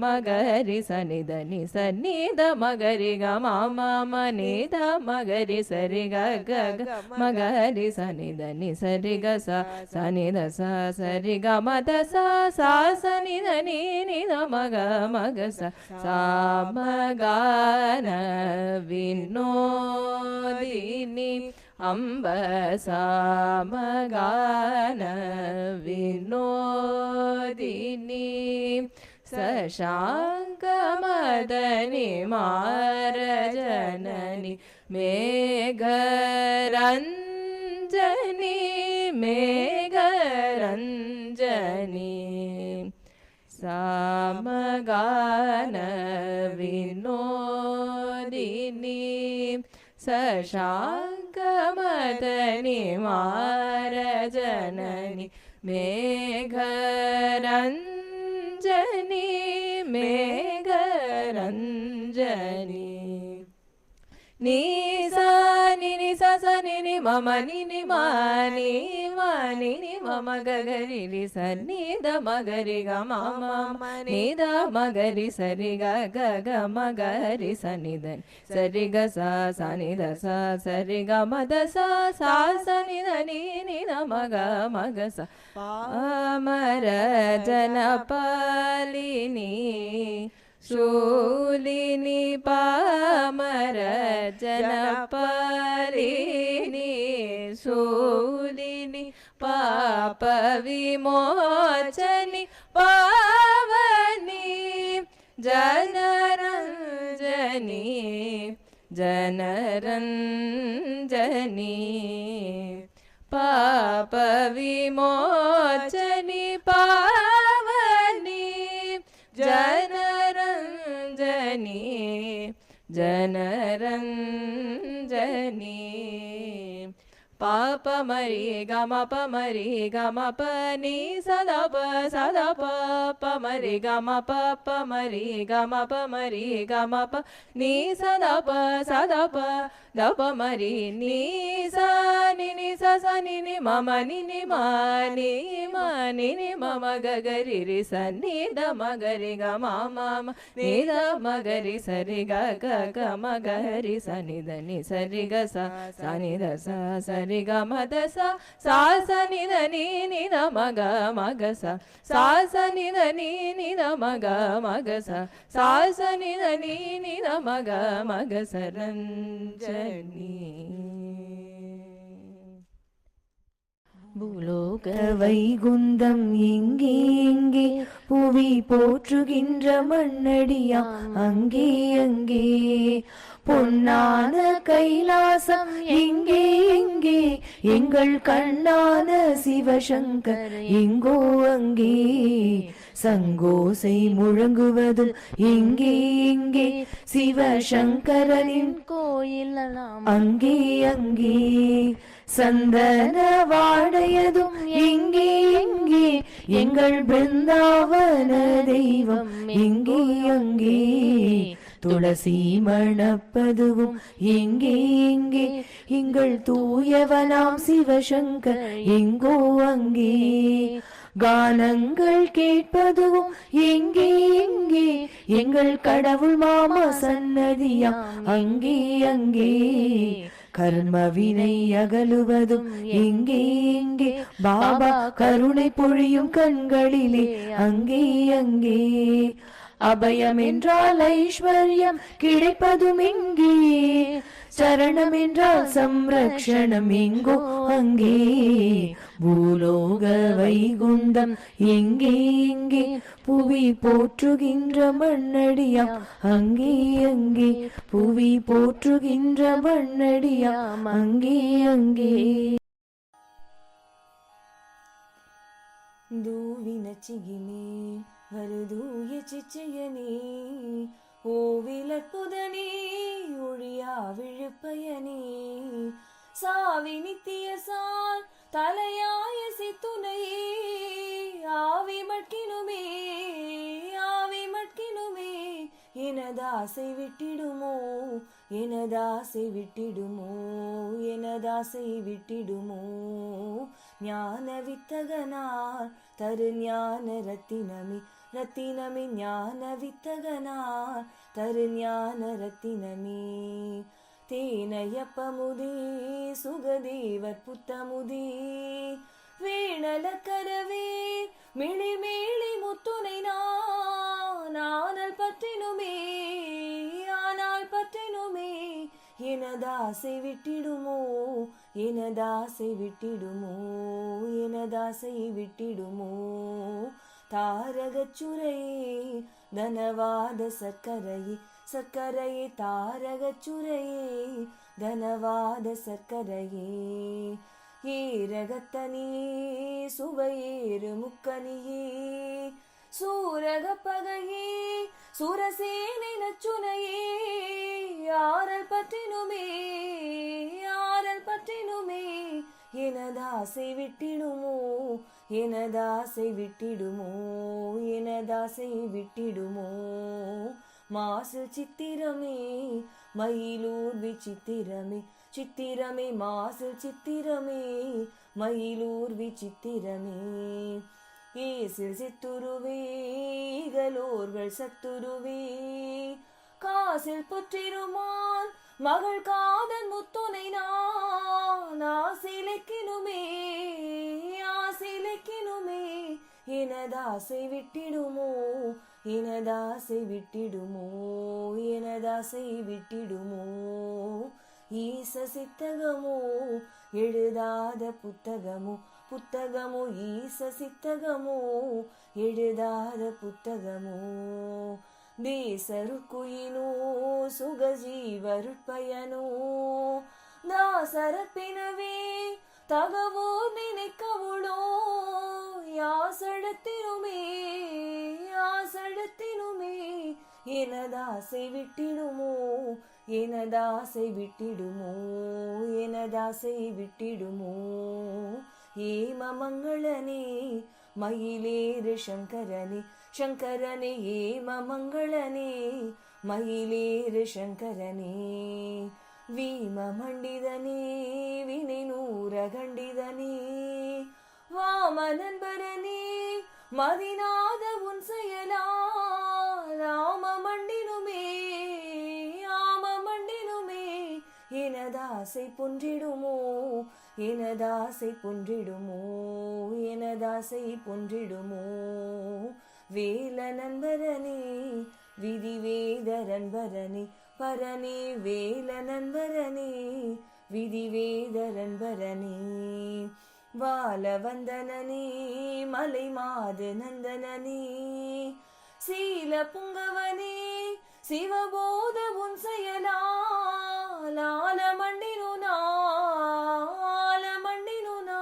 மகரி சனிதனி சனித மகரிக மாமா மனித மகரி சரிக கக மகரி சனிதனி சரிக ச சனித ச சரிக மத ச சா சனிதனி நித மக மக ச சாமகான வினோதினி அம்ப சாமகான வினோதினி சசாங்கமதனி மாரஜனனி மேகரஞ்சனி மேகரஞ்சனி சாமகான வினோதினி சசாங்க மதனி மாரஜனனி மேகரஞ்சனி மேகரஞ்சனி நீ சா ni ni sa sa ni ni mama ni ni ma ni ma ni ni mama ga ga ri ri sa ni da ma ga ri ga ma ma ni da ma ga ri sa ri ga ga ga ma ga ri sa ni da sa ri ga sa ni da sa ri ga ma da sa ni da ni da ma ga sa amara jana palini शूलिनी पामर जनपालिनी शूलिनी पाप विमोचनी पावनी जनरंजनी जनरंजनी पाप विमोचनी पावनी जनरंजनी जनरंजनी पाप मरी गम पमरी गम पनी सदा प मरी गम पमरी गम पमरी गम प नी सदा प द प मरी नी सा नि सा नि मम नि मा नि मम ग ग रि रि स नि द म ग रि ग म म नि द म ग रि स रि ग ग ग म ग रि स नि द नि स रि ग स नि द स रि ग म द स नि द नि द म ग स नि द नि द म ग स नि द नि द म ग स रंजनी பூலோக வைகுந்தம் எங்கே எங்கே புவி போற்றுகின்ற மண்ணடியாம் அங்கே அங்கே பொன்னான கைலாசம் எங்கே எங்கே எங்கள் கண்ணான சிவசங்கர் எங்கோ அங்கே சங்கோசை முழங்குவதும் எங்கே எங்கே சிவசங்கரனின் கோயில் அங்கே அங்கே சந்தன வாடையதும் எங்கே எங்கே எங்கள் பிருந்தாவன தெய்வம் எங்கே அங்கே துளசி மணப்பதுவும் எங்கே எங்கே எங்கள் தூயவனாம் சிவசங்கர் எங்கோ அங்கே கானங்கள் கேட்பதுவும் எங்கே எங்கே எங்கள் கடவுள் மாமா சன்னதியாம் அங்கே அங்கே கர்மவினை அகலுவதும் எங்கே எங்கே பாபா கருணை பொழியும் கண்களிலே அங்கே அங்கே அபயம் என்றால் ஐஸ்வர்யம் கிடைப்பதும் எங்கே சரணம் என்றால் சம்ரக்ஷணம் எங்கோ அங்கே பூலோக வைகுண்டம் எங்கே எங்கே புவி போற்றுகின்ற மண்ணடியாம் அங்கே அங்கே புவி போற்றுகின்ற மண்ணடியாம் அங்கே அங்கே ದೂವಿನ ಚಿಗಿಮೆ ಹರಿದೂಯ ಚಿಚ್ಚಯನೇ ஓவிலற்புதனே ஒழியா விழுப்பயனே சாவி நித்திய சால் தலையாய சித்துணையே ஆவி மட்கினுமே எனதாசை விட்டிடுமோ எனதாசை விட்டிடுமோ எனதாசை விட்டிடுமோ ஞான வித்தகனார் தரு ஞான ரத்தினமே ரத்தினமே ஞான வித்தகனார் தரு ஞான ரத்தினமே தேனையப்பமுதே சுகதேவர் புத்தமுதே வேணலக்கரவே மிளி மேளி முத்துனை நானல் பற்றினுமே ஆனால் பற்றினுமே எனதாசை விட்டிடுமோ எனதாசை விட்டிடுமோ எனதாசை விட்டிடுமோ தாரகச்சுரையே தனவாத சர்க்கரையே சர்க்கரையே தாரகச்சுரையே தனவாத சர்க்கரையே ஏரகத்தனியே சுவையேறு முக்கனியே சூரக பகையே சுரசேனை நச்சுனையே ஆரல் பற்றினுமே ஆரல் பற்றினுமே எனதாசை விட்டிடுமோ எனதாசை விட்டிடுமோ எனதாசை விட்டிடுமோ மாசு சித்திரமே மயிலூர் விசித்திரமே சித்திரமே மாசு சித்திரமே மயிலூர் விசித்திரமே ஏசில் சித்துருவே இகலோர்கள் சத்துருவே காசில் புற்றிருமான் மகள் காதன் முத்துனை நான் ஆசிலைக்கினுமே ஆசிலைக்கினுமே எனதாசை விட்டிடுமோ எனதாசை விட்டிடுமோ எனதாசை விட்டிடுமோ ஈச சித்தகமோ எழுதாத புத்தகமோ புத்தகமோ ஈச சித்தகமோ எழுதாத புத்தகமோ தேசருக்குயினோ சுகஜீவருட்பயனோ தாசரப்பினவே தகவோர் நினைக்கவுளோ யாசடத்தினுமே யாசடத்தினுமே எனதாசை விட்டிடுமோ எனதாசை விட்டிடுமோ எனதாசை விட்டிடுமோ ஏம மங்களனே மயிலேறு சங்கரனே சங்கரனே ஏம மங்களனே மயிலேறு சங்கரனே வீம மண்டிதனே வினை நூற கண்டிதனே வாம நண்பரனே மதிநாத உன் செயலா ராம மண்டினுமே ஆம மண்டினுமே எனதாசை பொன்றிடுமோ எனதாசை பொன்றிடுமோ எனதாசை பொன்றிடுமோ வேல நண்பரனே விதிவேதரன்பரனே பரனே வேல நண்பரனே விதிவேதரன்பரனே வால வந்தனனே மலை மாது நந்தனனே சீல புங்கவனே சிவபோத உன் செயலால மண்டினுனா மண்டினுனா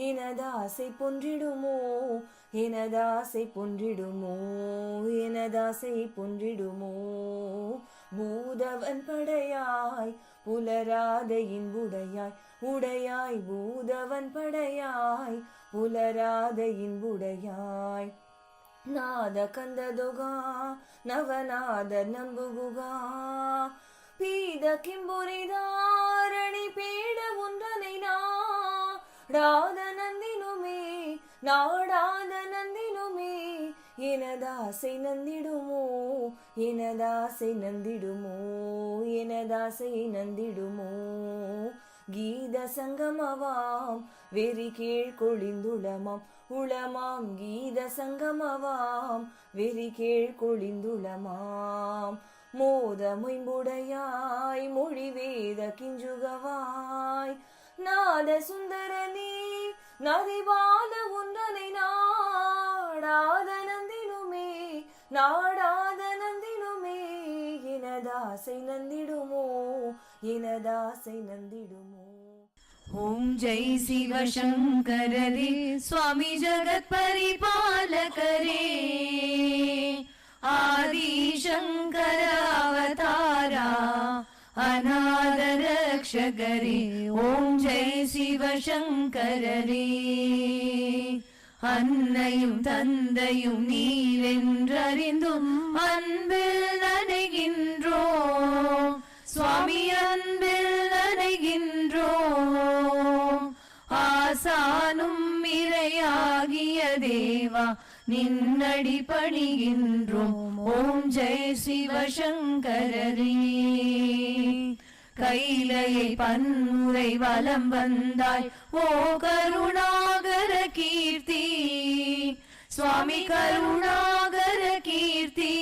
எனதாசை பொன்றிடுமோ எனதாசை பொன்றிடுமோ எனதாசை பொன்றிடுமோ பூதவன் படையாய் புலராத இன்புடையாய் உடையாய் பூதவன் படையாய் புலராத இன்புடையாய் நாத கந்ததுகா நவநாத நம்புகுகா பீத கிம்புரிதாரணி பீட ஒன்றனை நாடாத நந்தினுமே நாடாத நந்தினுமே எனதாசை நந்திடுமோ எனதாசை நந்திடுமோ எனதாசை நந்திடுமோ கீத சங்கமவாம் வெறி கீழ் கொழிந்துளமாம் உளமாம் கீத சங்கமவாம் வெறி கீழ் கொழிந்துளமாம் மோத மொயம்புடையாய் மொழி வேத கிஞ்சுகவாய் நாத சுந்தரனே நதிபால ஒன்றனை நாடாத நந்தினுமே நாடாத நந்தினுமே எனதாசை நந்திடுமோ எனதாசை நந்திடுமோ ஓம் ஜெய் சிவ சங்கரரே சுவாமி ஜகத் பரிபாலகரே ஆதி சங்கர அவதாரா அநாத ரக்ஷகரே ஓம் ஜெய் சிவ சங்கரரே அன்னையும் தந்தையும் நீரென்றறிந்தும் அன்பில் நனைகின்றோம் சுவாமி அன்பில் நனைகின்றோம் ஆசானும் இறையாகிய தேவா நின்னடி பணிகின்றோம் ஓம் ஜெய் சிவ சங்கரரே கைலையை பன்முறை வலம் வந்தாய் ஓ கருணாகர கீர்த்தி சுவாமி கருணாகர கீர்த்தி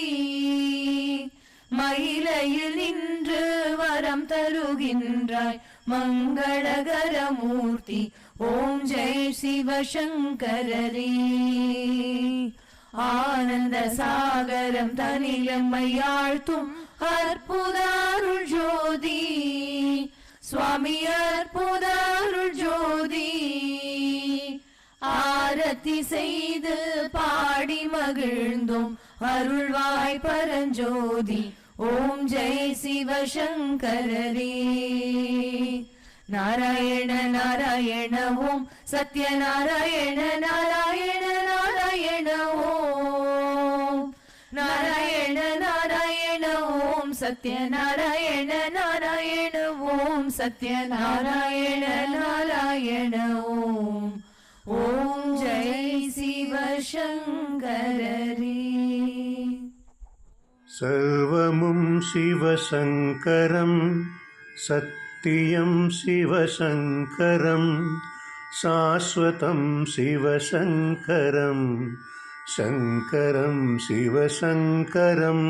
மயிலையில் நின்று வரம் தருகின்றாய் மங்களகர மூர்த்தி ஓம் ஜெய் சிவ சங்கரரே ஆனந்த சாகரம் தனிலம்மையாழ்த்தும் அற்புத அருள் ஜோதி சுவாமி அற்புத அருள் ஜோதி ஆரத்தி செய்து பாடி மகிழ்ந்தோம் அருள்வாய் பரஞ்சோதி ஓம் ஜெய் சிவ சங்கரரே நாராயண நாராயண ஓம் சத்யநாராயண நாராயண நாராயண ஓம் நாராயண நாராயண ஓம் சத்யநாராயண நாராயண ஓம் சத்யநாராயண நாராயண ஓம் ஓம் ஜெய் சிவசங்கரரே. சர்வமும் சிவசங்கரம் சத்தியம் சிவசங்கரம் சாஸ்வதம் சிவசங்கரம் சங்கரம் சிவசங்கரம்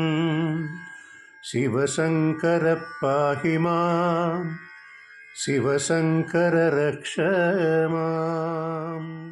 சிவசங்கர பாஹி மாம் சிவசங்கர ரக்ஷ மாம்.